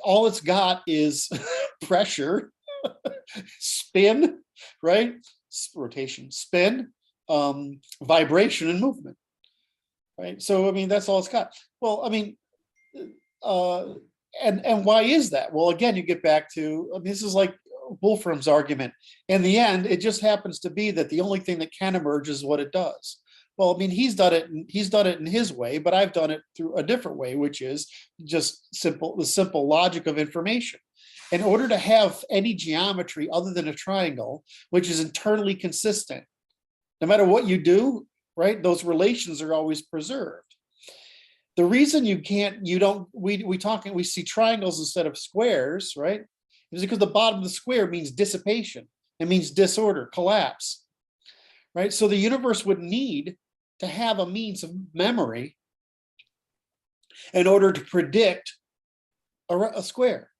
all it's got is pressure, spin, right? Rotation, spin, vibration, and movement, right? So, I mean, that's all it's got. Well, I mean, and why is that? Well, again, you get back to, I mean, this is like Wolfram's argument. In the end, it just happens to be that the only thing that can emerge is what it does. Well, I mean, he's done it in his way, but I've done it through a different way, which is just the simple logic of information. In order to have any geometry other than a triangle, which is internally consistent, no matter what you do, right, those relations are always preserved. The reason we see triangles instead of squares, right, is because the bottom of the square means dissipation. It means disorder, collapse, right? So the universe would need to have a means of memory in order to predict a square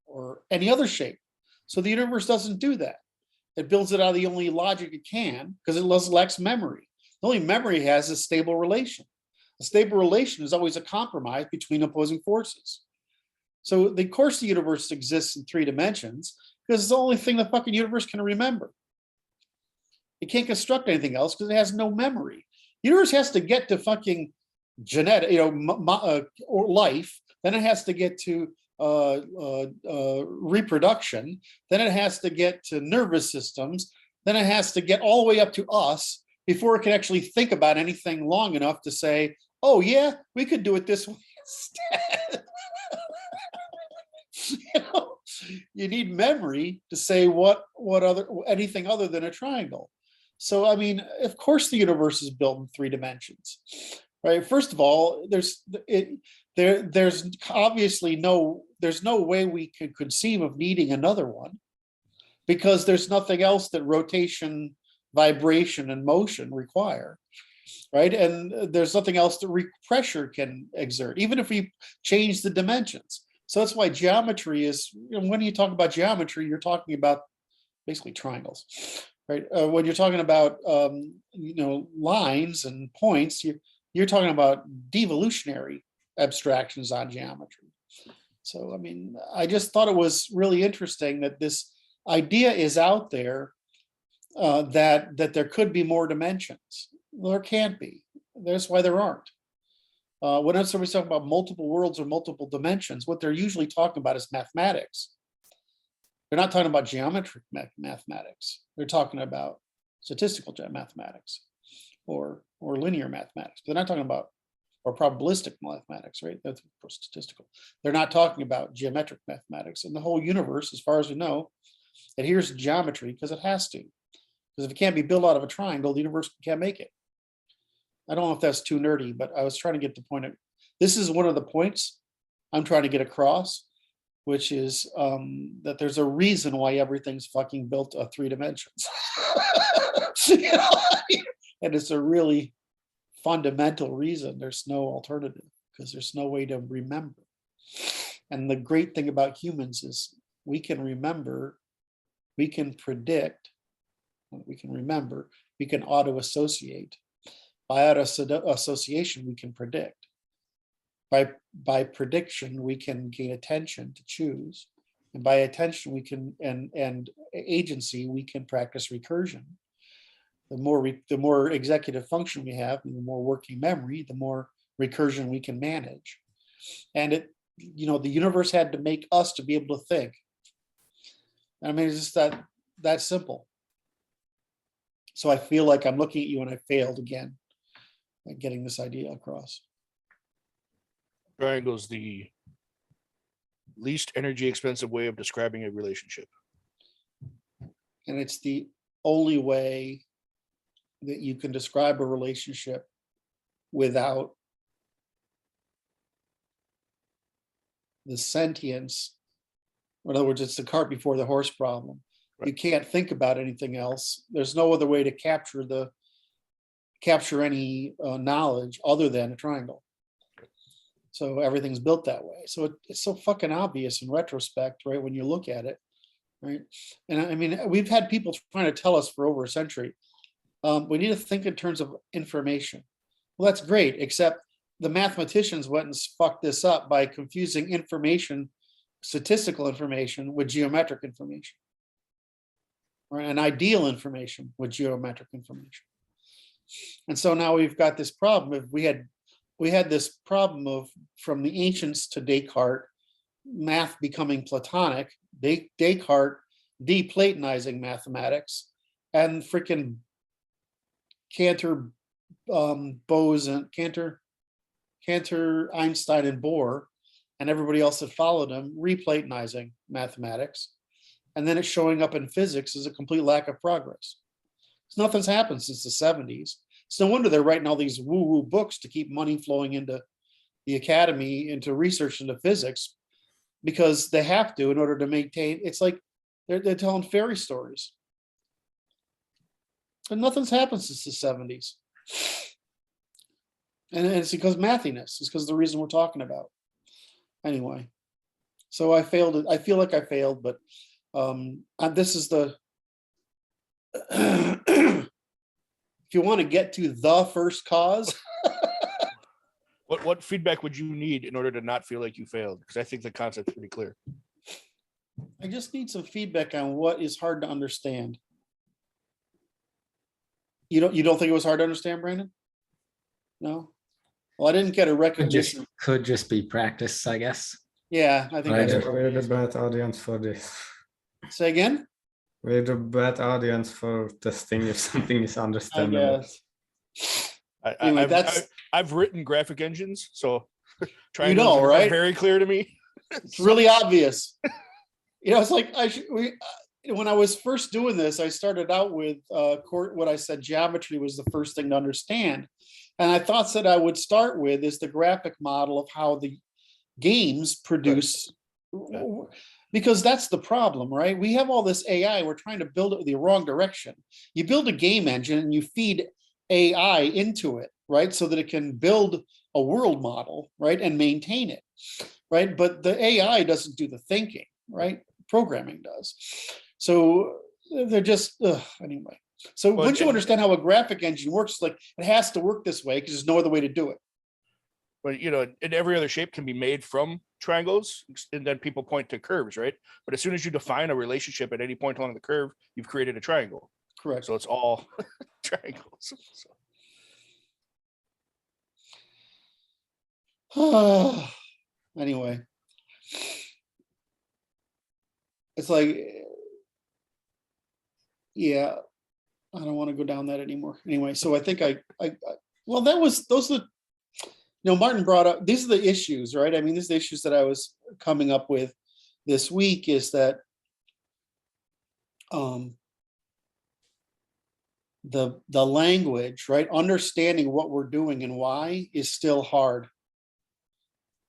or any other shape. So the universe doesn't do that. It builds it out of the only logic it can because it lacks memory. The only memory it has is stable relation. A stable relation is always a compromise between opposing forces. So of course the universe exists in 3 dimensions because it's the only thing the fucking universe can remember. It can't construct anything else because it has no memory. The universe has to get to fucking genetic, or life. Then it has to get to reproduction. Then it has to get to nervous systems. Then it has to get all the way up to us before it can actually think about anything long enough to say, oh yeah, we could do it this way instead. You need memory to say anything other than a triangle. So, I mean, of course, the universe is built in 3 dimensions, right? First of all, there's obviously there's no way we could conceive of needing another one, because there's nothing else that rotation, vibration, and motion require, right? And there's nothing else that pressure can exert, even if we change the dimensions. So that's why geometry is, when you talk about geometry, you're talking about basically triangles, right? When you're talking about, lines and points, you're talking about devolutionary abstractions on geometry. So, I mean, I just thought it was really interesting that this idea is out there, that there could be more dimensions. Well, there can't be. That's why there aren't. Whenever somebody's talking about multiple worlds or multiple dimensions, what they're usually talking about is mathematics. They're not talking about geometric mathematics. They're talking about statistical mathematics or linear mathematics. They're not talking about, or probabilistic mathematics, right? That's statistical. They're not talking about geometric mathematics. And the whole universe, as far as we know, adheres to geometry because it has to. Because if it can't be built out of a triangle, the universe can't make it. I don't know if that's too nerdy, but I was trying to get the point of, this is one of the points I'm trying to get across, which is that there's a reason why everything's fucking built of 3 dimensions. And it's a really fundamental reason. There's no alternative, because there's no way to remember. And the great thing about humans is we can remember, we can predict, we can remember, we can auto-associate. By auto-association, we can predict. By prediction, we can gain attention to choose. And by attention, we can, and agency, we can practice recursion. The more executive function we have, and the more working memory, the more recursion we can manage. And the universe had to make us to be able to think. I mean, it's just that simple. So I feel like I'm looking at you and I failed again at getting this idea across. Triangle's the least energy expensive way of describing a relationship. And it's the only way that you can describe a relationship without the sentience. In other words, it's the cart before the horse problem. Right. You can't think about anything else. There's no other way to capture any knowledge other than a triangle. So everything's built that way. So it's so fucking obvious in retrospect, right? When you look at it, right? And I mean, we've had people trying to tell us for over a century, we need to think in terms of information. Well, that's great, except the mathematicians went and fucked this up by confusing information, statistical information, with geometric information, right? And ideal information with geometric information. And so now we've got this problem. If we had this problem of, from the ancients to Descartes, math becoming Platonic, Descartes de-Platonizing mathematics, and freaking Cantor, Bose, and Cantor, Einstein, and Bohr, and everybody else that followed him, re-Platonizing mathematics, and then it's showing up in physics as a complete lack of progress. So nothing's happened since the 70s. It's no wonder they're writing all these woo-woo books to keep money flowing into the academy, into research into physics, because they have to in order to maintain. It's like they're telling fairy stories. And nothing's happened since the 70s. And it's because mathiness. It's because of the reason we're talking about. Anyway, so I failed. I feel like I failed, but this is the... If you want to get to the first cause. What feedback would you need in order to not feel like you failed? Because I think the concept's pretty clear. I just need some feedback on what is hard to understand. You don't think it was hard to understand, Brandon? No? Well, I didn't get a recognition. Could just be practice, I guess. Yeah, I think that's We're the bad audience for this. Say again? We're the bad audience for testing if something is understandable. I've written graphic engines, so right? Very clear to me. It's really obvious. It's like when I was first doing this, I started out with what I said geometry was the first thing to understand. And I thought that I would start with is the graphic model of how the games produce, because that's the problem, right? We have all this AI, we're trying to build it the wrong direction. You build a game engine and you feed AI into it, right? So that it can build a world model, right? And maintain it, right? But the AI doesn't do the thinking, right? Programming does. So they're just, anyway. So once you understand how a graphic engine works, like it has to work this way because there's no other way to do it. But and every other shape can be made from triangles, and then people point to curves, right? But as soon as you define a relationship at any point along the curve, you've created a triangle. Correct. So it's all triangles. So. Anyway, it's like, yeah, I don't want to go down that anymore. Anyway, so I think well, those are, Martin brought up, these are the issues, right? I mean, these are the issues that I was coming up with this week, is that the language, right? Understanding what we're doing and why is still hard.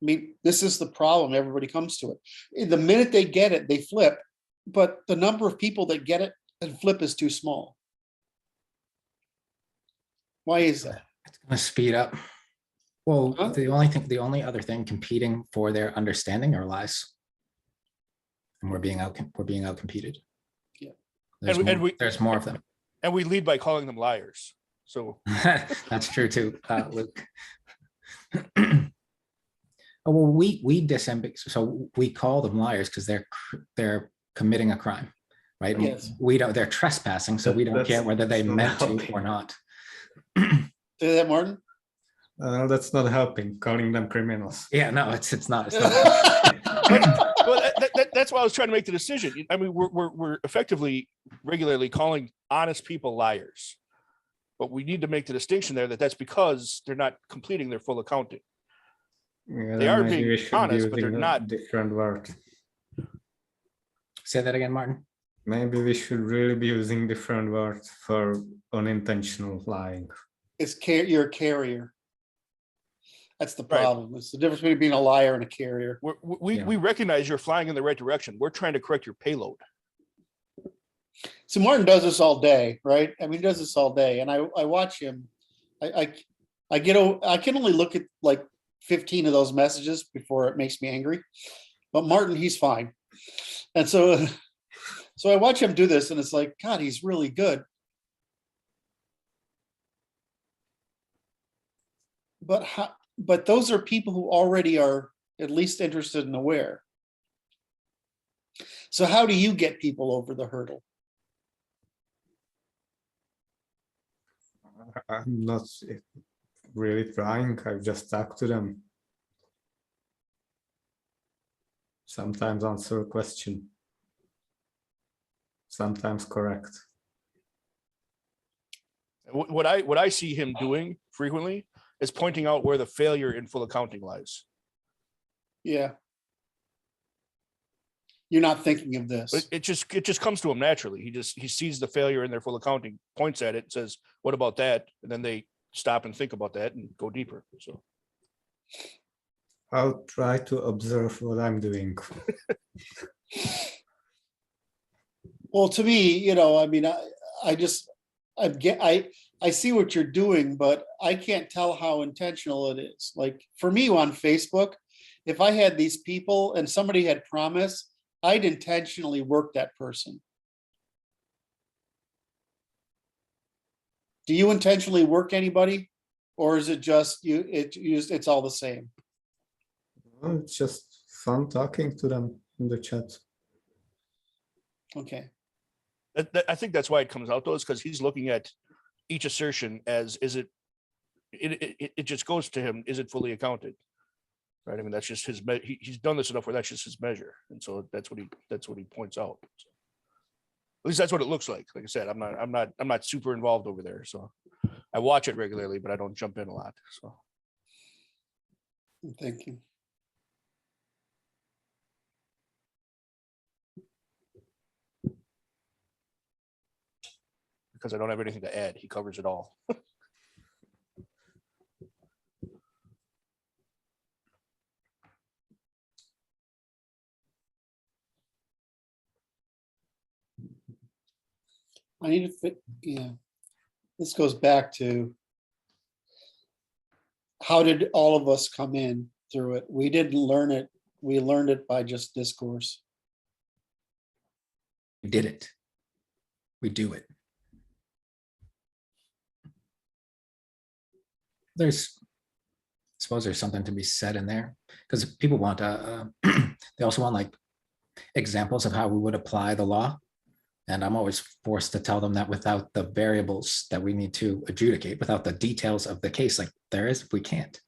I mean, this is the problem. Everybody comes to it. The minute they get it, they flip, but the number of people that get it and flip is too small. Why is that? It's going to speed up. Well, Huh? the only other thing competing for their understanding are lies, and we're being outcompeted. Yeah, there's more of them, and we lead by calling them liars. So that's true too, Luke. Well, we disambiguate, so we call them liars because they're committing a crime, right? Yes. We don't. They're trespassing, so we don't care whether they meant to or not. Say that, Martin. That's not helping. Calling them criminals. Yeah, no, it's not. Well, that's why I was trying to make the decision. I mean, we're effectively regularly calling honest people liars, but we need to make the distinction there that that's because they're not completing their full accounting. Yeah, they are being honest, but they're not. Different word. Say that again, Martin. Maybe we should really be using different words for unintentional lying. You're a carrier. That's the problem. Right. It's the difference between being a liar and a carrier. We recognize you're flying in the right direction. We're trying to correct your payload. So Martin does this all day, right? I mean, he does this all day, and I watch him. I can only look at like 15 of those messages before it makes me angry. But Martin, he's fine. And so I watch him do this, and it's like, God, he's really good. But those are people who already are at least interested and aware. So how do you get people over the hurdle? I'm not really trying. I just talk to them. Sometimes answer a question. Sometimes correct. What I see him doing frequently is pointing out where the failure in full accounting lies. Yeah. You're not thinking of this. It just comes to him naturally. He sees the failure in their full accounting, points at it, says, "What about that?" And then they stop and think about that and go deeper. So I'll try to observe what I'm doing. Well, to me, I mean, I see what you're doing, but I can't tell how intentional it is. Like for me on Facebook, if I had these people and somebody had promised, I'd intentionally work that person. Do you intentionally work anybody, or is it just it's all the same? Well, it's just fun talking to them in the chat. Okay. I think that's why it comes out though, is because he's looking at each assertion as it just goes to him, is it fully accounted? Right. I mean, that's just his he's done this enough where that's just his measure. And so that's what he points out. So, at least that's what it looks like. Like I said, I'm not super involved over there. So I watch it regularly, but I don't jump in a lot. So thank you. because I don't have anything to add. He covers it all. I need to fit, yeah. This goes back to how did all of us come in through it? We didn't learn it. We learned it by just discourse. We did it. We do it. I suppose there's something to be said in there, because people want they also want like examples of how we would apply the law. And I'm always forced to tell them that without the variables that we need to adjudicate, without the details of the case, like we can't,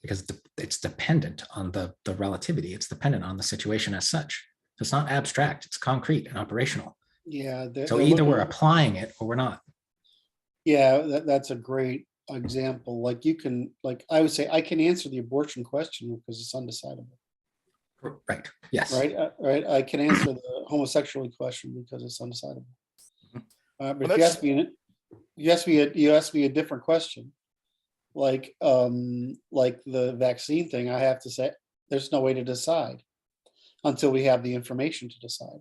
because it's dependent on the relativity. It's dependent on the situation as such. So it's not abstract, it's concrete and operational. Yeah. So either we're applying it or we're not. Yeah, that's a great example. Like you can, like I would say, I can answer the abortion question because it's undecidable. Right. Yes. Right. Right. I can answer the homosexuality question because it's undecidable. But Well, if you ask me a different question, like the vaccine thing, I have to say there's no way to decide until we have the information to decide.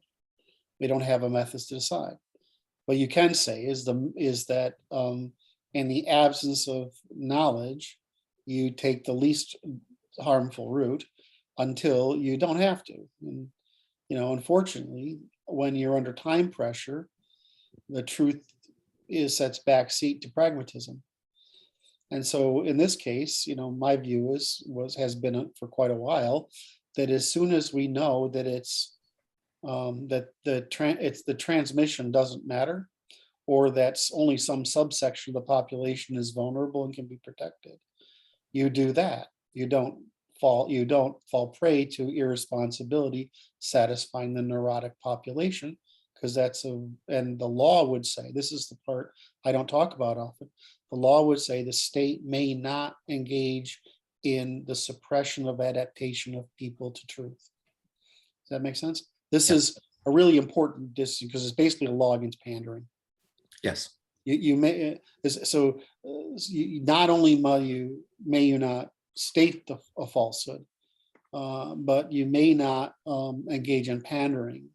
We don't have a method to decide. What you can say is that in the absence of knowledge, you take the least harmful route until you don't have to. And, unfortunately, when you're under time pressure, the truth sets back seat to pragmatism. And so in this case, my view has been for quite a while that as soon as we know that it's the transmission doesn't matter, or that's only some subsection of the population is vulnerable and can be protected, you do that. You don't fall prey to irresponsibility satisfying the neurotic population, because and the law would say, this is the part I don't talk about often, the law would say the state may not engage in the suppression of adaptation of people to truth. Does that make sense? This is a really important distinction because it's basically a law against pandering. Yes. You may not only may you not state a falsehood, but you may not engage in pandering,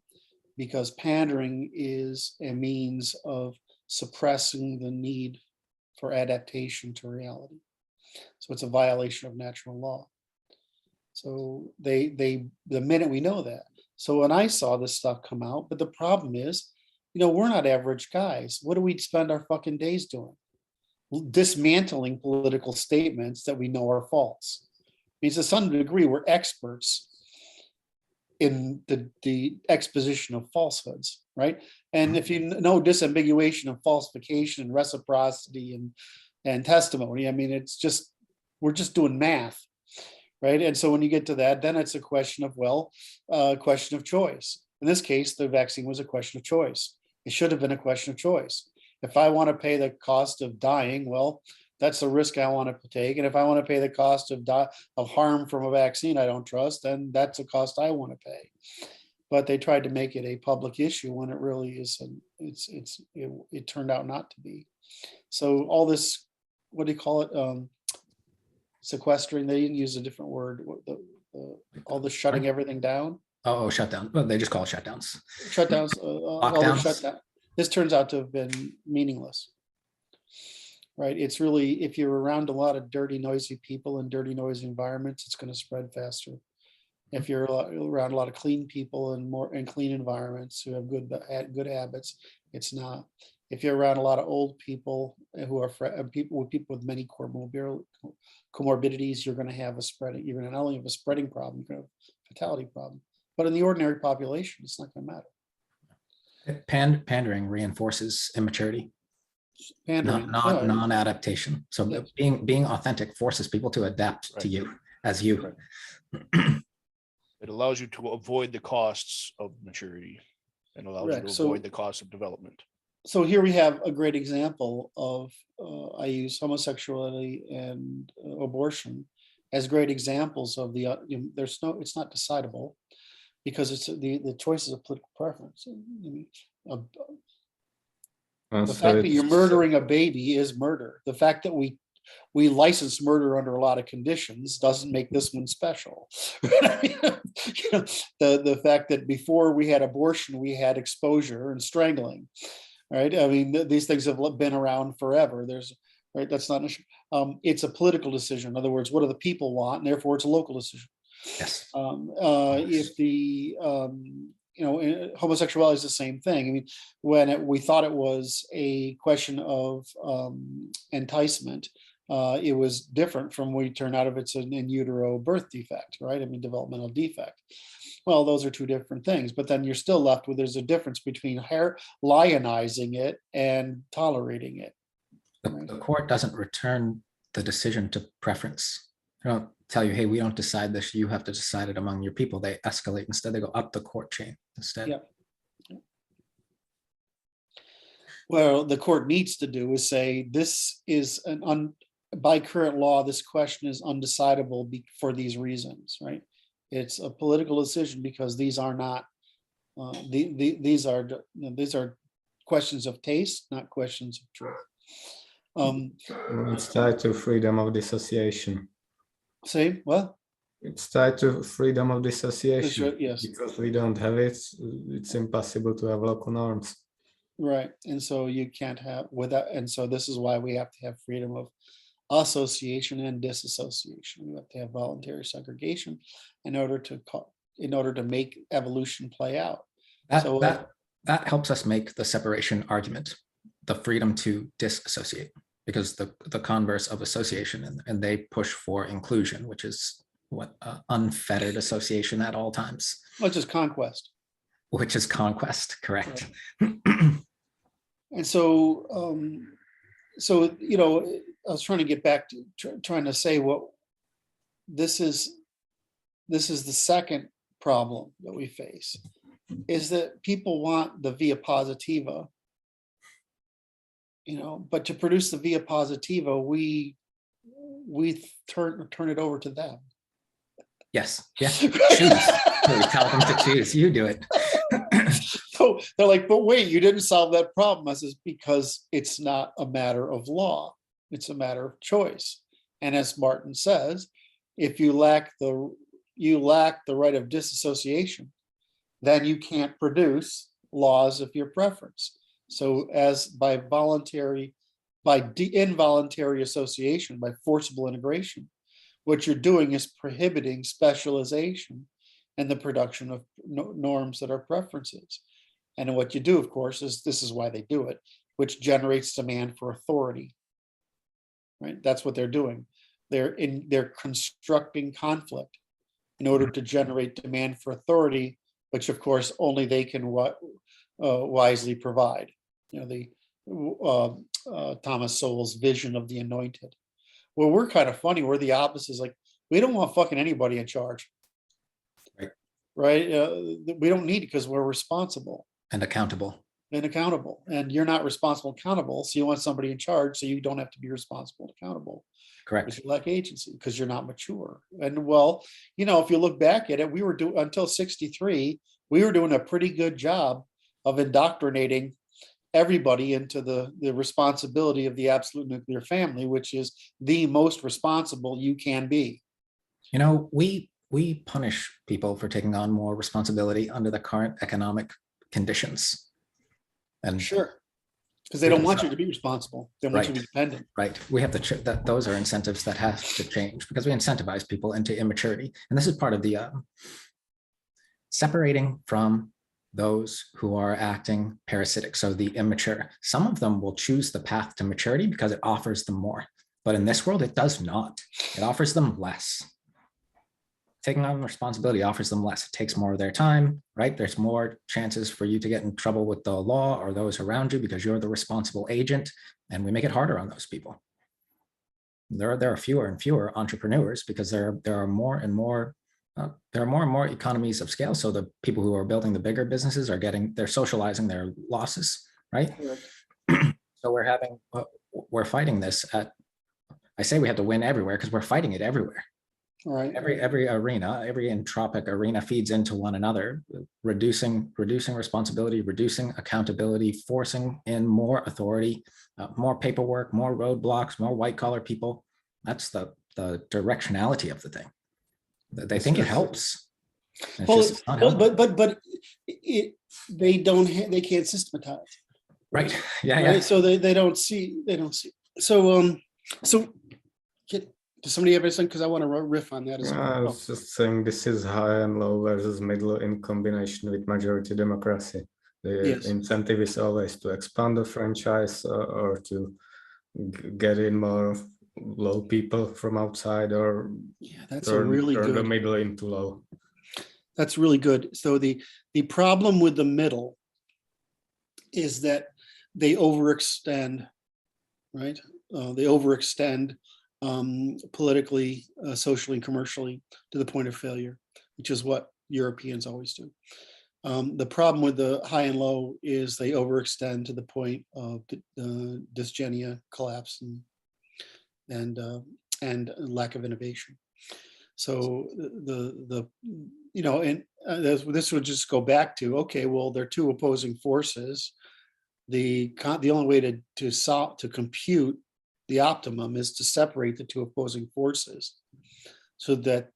because pandering is a means of suppressing the need for adaptation to reality. So it's a violation of natural law. So the minute we know that. So when I saw this stuff come out, but the problem is, we're not average guys. What do we spend our fucking days doing? Dismantling political statements that we know are false. Means to some degree we're experts in the exposition of falsehoods, right? And if you know disambiguation and falsification and reciprocity and testimony, I mean, we're just doing math, right? And so when you get to that, then it's a question of question of choice. In this case, the vaccine was a question of choice. It should have been a question of choice. If I want to pay the cost of dying, well, that's the risk I want to take. And if I want to pay the cost of harm from a vaccine I don't trust, then that's a cost I want to pay. But they tried to make it a public issue when it really isn't. It turned out not to be. So all this, what do you call it? Sequestering. They didn't use a different word. All the shutting everything down. Oh, shutdown. Well, they just call it shutdowns. Shutdowns. All the shutdown. This turns out to have been meaningless. Right. It's really, if you're around a lot of dirty, noisy people in dirty, noisy environments, it's going to spread faster. If you're around a lot of clean people and clean environments who have good habits, it's not. If you're around a lot of old people who are people with many comorbidities, you're going to have you're going to not only have a spreading problem, you're going to have a fatality problem. But in the ordinary population, it's not going to matter. Pandering reinforces immaturity. Pandering, non-adaptation. So yes. being authentic forces people to adapt to you as you. Right. It allows you to avoid the costs of maturity and allows you to avoid the costs of development. So here we have a great example of I use homosexuality and abortion as great examples of it's not decidable, because it's the choices of political preference. The So fact that you're it's murdering a baby is murder. The fact that we license murder under a lot of conditions doesn't make this one special. The fact that before we had abortion, we had exposure and strangling, right? I mean, these things have been around forever. Right, that's not an issue. It's a political decision. In other words, what do the people want? And therefore it's a local decision. Yes. If the homosexuality is the same thing. I mean, when we thought it was a question of enticement, it was different from when we turn out if it's an in utero birth defect, right? I mean, developmental defect. Well, those are two different things, but then you're still left with, there's a difference between lionizing it and tolerating it. The court doesn't return the decision to preference. They don't tell you, hey, we don't decide this, you have to decide it among your people. They escalate. Instead, they go up the court chain instead. Yep. Well, the court needs to do is say, this is by current law, this question is undecidable for these reasons, right? It's a political decision because these are not, these are questions of taste, not questions of truth. It's tied to freedom of dissociation. Say, well, It's tied to freedom of dissociation. right, yes. Because we don't have it, it's impossible to have local norms. Right, and so you can't have without, and so this is why we have to have freedom of association and disassociation. We have to have voluntary segregation in order to make evolution play out. That helps us make the separation argument, the freedom to disassociate, because the converse of association, and they push for inclusion, which is what unfettered association at all times. Which is conquest. Which is conquest, correct. Right. And so, I was trying to get back to trying to say what this is the second problem that we face, is that people want the via positiva, but to produce the via positiva, we turn it over to them. Yes. Choose. We tell them to choose. You do it. So they're like, but wait, you didn't solve that problem. I says, because it's not a matter of law. It's a matter of choice. And as Martin says, if you lack the right of disassociation, then you can't produce laws of your preference. So as by involuntary association, by forcible integration, what you're doing is prohibiting specialization and the production of norms that are preferences. And what you do, of course, is this is why they do it, which generates demand for authority. Right? That's what they're doing. They're constructing conflict in order to generate demand for authority, which of course only they can wisely provide. Thomas Sowell's vision of the anointed. Well, we're kind of funny. We're the opposite. Like, we don't want fucking anybody in charge. Right? We don't need it because we're responsible. And accountable. And you're not responsible, accountable. So you want somebody in charge so you don't have to be responsible and accountable. Correct. You lack agency because you're not mature. And well, if you look back at it, we were doing until 1963, we were doing a pretty good job of indoctrinating everybody into the responsibility of the absolute nuclear family, which is the most responsible you can be. We punish people for taking on more responsibility under the current economic conditions. And sure, because they don't want you to be responsible. They want you to be dependent. Right. We have those are incentives that have to change, because we incentivize people into immaturity. And this is part of the separating from those who are acting parasitic. So the immature, some of them will choose the path to maturity because it offers them more. But in this world, it does not. It offers them less. Taking on responsibility offers them less. It takes more of their time, right? There's more chances for you to get in trouble with the law or those around you because you're the responsible agent, and we make it harder on those people. There are fewer and fewer entrepreneurs because there are more and more economies of scale. So the people who are building the bigger businesses they're socializing their losses, right? So we're fighting this I say we have to win everywhere because we're fighting it everywhere. All right. Every arena, every entropic arena feeds into one another, reducing responsibility, reducing accountability, forcing in more authority, more paperwork, more roadblocks, more white collar people. That's the directionality of the thing. They think it helps. It's Well, just not helping. but they can't systematize. Right. Yeah. Right. Yeah. So they don't see. So does somebody have anything? Because I want to riff on that as I well. was just saying this is high and low versus middle in combination with majority democracy. The Yes. incentive is always to expand the franchise or to get in more low people from outside, or Yeah, that's turn really the good. middle into low. That's really good. So the problem with the middle is that they overextend, right? They overextend politically, socially, and commercially to the point of failure, which is what Europeans always do. The problem with the high and low is they overextend to the point of dysgenia, collapse, and lack of innovation. So this would just go back to, okay, well, they're two opposing forces. The only way to compute the optimum is to separate the two opposing forces, so that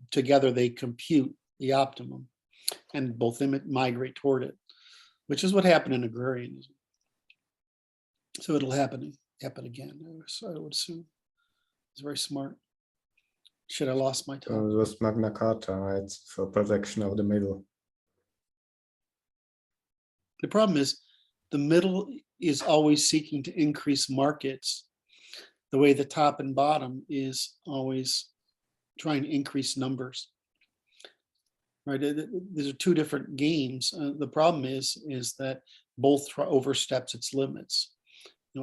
together they compute the optimum, and both them migrate toward it, which is what happened in agrarianism. So it'll happen again. So I would assume it's very smart. Should I lost my It time? was Magna Carta, right, for protection of the middle. The problem is the middle is always seeking to increase markets, the way the top and bottom is always trying to increase numbers. Right? These are two different games. The problem is that both oversteps its limits.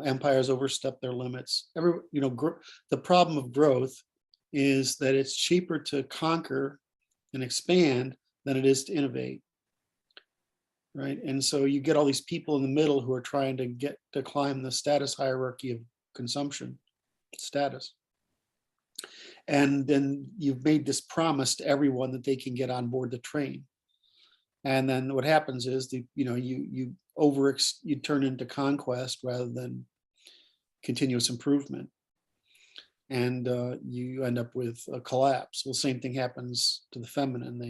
Empires overstep their limits. The problem of growth is that it's cheaper to conquer and expand than it is to innovate. Right. And so you get all these people in the middle who are trying to climb the status hierarchy of consumption status. And then you've made this promise to everyone that they can get on board the train. And then what happens is you turn into conquest rather than continuous improvement. And you end up with a collapse. Well, same thing happens to the feminine.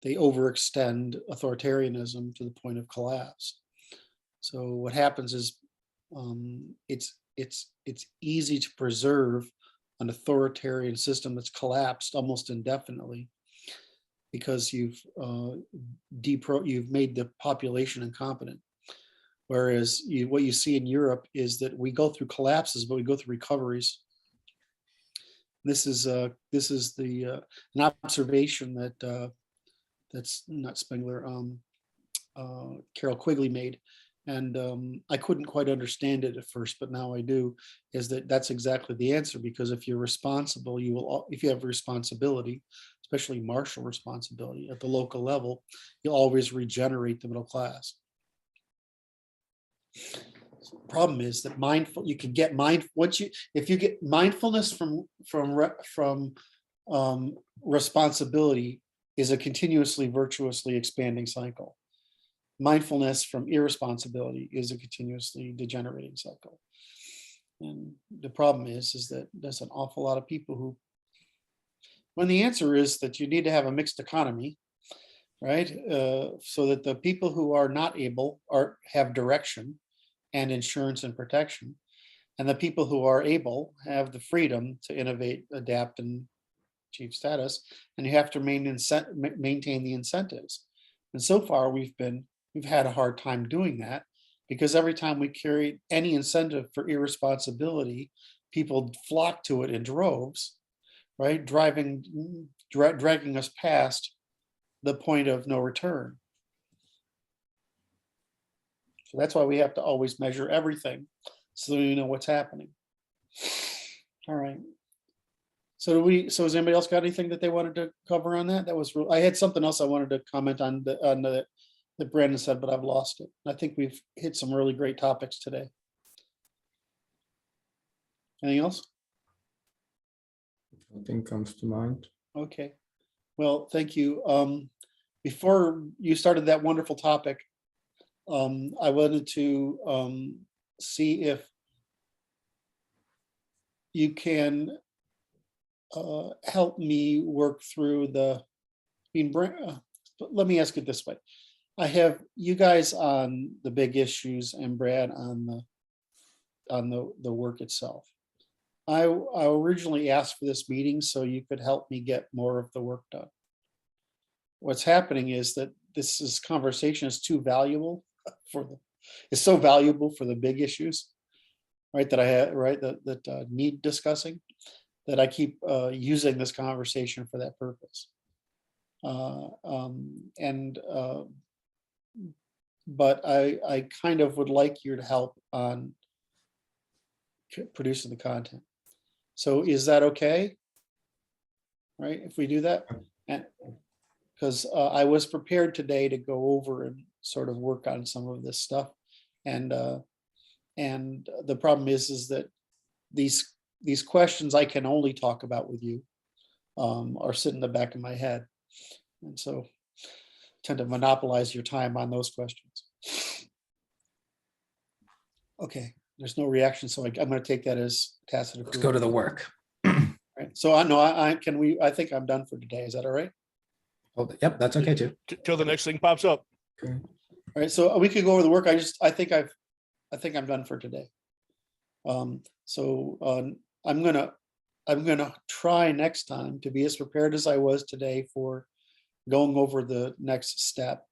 They overextend authoritarianism to the point of collapse. So what happens is it's easy to preserve an authoritarian system that's collapsed almost indefinitely, because you've made the population incompetent. Whereas what you see in Europe is that we go through collapses, but we go through recoveries. This is an observation that's not Spengler, Carol Quigley made, and I couldn't quite understand it at first, but now I do. Is that's exactly the answer? Because if you're responsible, if you have responsibility, especially martial responsibility at the local level, you'll always regenerate the middle class. So the problem is that you can get if you get mindfulness from responsibility is a continuously virtuously expanding cycle. Mindfulness from irresponsibility is a continuously degenerating cycle. And the problem is that there's an awful lot of people who, when the answer is that you need to have a mixed economy, right? So that the people who are not able have direction and insurance and protection, and the people who are able have the freedom to innovate, adapt, and achieve status, and you have to maintain the incentives. And so far we've had a hard time doing that, because every time we carry any incentive for irresponsibility, people flock to it in droves, right? Dragging us past the point of no return. So that's why we have to always measure everything, so we know what's happening. All right. So has anybody else got anything that they wanted to cover on that? I had something else I wanted to comment on that Brandon said, but I've lost it. I think we've hit some really great topics today. Anything else? Nothing comes to mind. Okay, well, thank you. Before you started that wonderful topic, I wanted to see if you can help me work through let me ask it this way. I have you guys on the big issues and Brad on the work itself. I originally asked for this meeting so you could help me get more of the work done. What's happening is that this conversation is too valuable it's so valuable for the big issues, right? That I have, right? That need discussing, that I keep using this conversation for that purpose. But I kind of would like your help on producing the content. So is that okay? Right, if we do that? And because I was prepared today to go over and sort of work on some of this stuff. And the problem is that these questions I can only talk about with you are sitting in the back of my head. And so tend to monopolize your time on those questions. Okay, there's no reaction, so I'm going to take that as tacit Let's go to the work. Right. So I know I think I'm done for today. Is that all right? Hold it. Yep, that's okay too. Till the next thing pops up. Okay. All right, so we could go over the work. I think I'm done for today. I'm gonna try next time to be as prepared as I was today for going over the next step.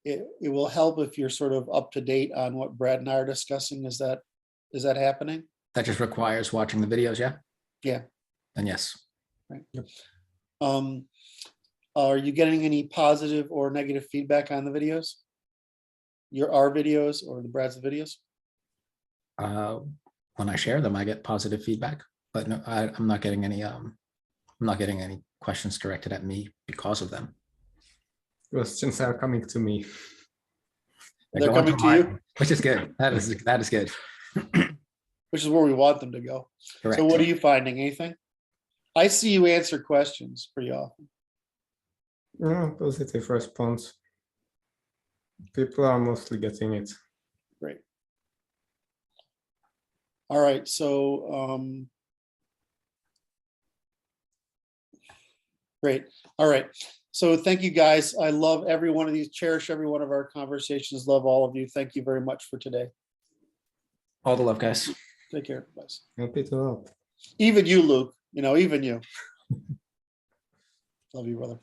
It will help if you're sort of up to date on what Brad and I are discussing. Is that happening? That just requires watching the videos, yeah? Yeah. Then yes. Right. Yep. Are you getting any positive or negative feedback on the videos? Our videos or the Brad's videos? When I share them, I get positive feedback, but no, I'm not getting any questions directed at me because of them. Questions are coming to me. They're going coming to mine, you? which is good. That is good. Which is where we want them to go. Correct. So what are you finding? Anything? I see you answer questions pretty often. Yeah, positive response. People are mostly getting it. Great. All right, so great. All right. So thank you guys. I love every one of these, cherish every one of our conversations. Love all of you. Thank you very much for today. All the love, guys. Take care, guys. Happy to help. Even you, Luke, even you. Love you, brother.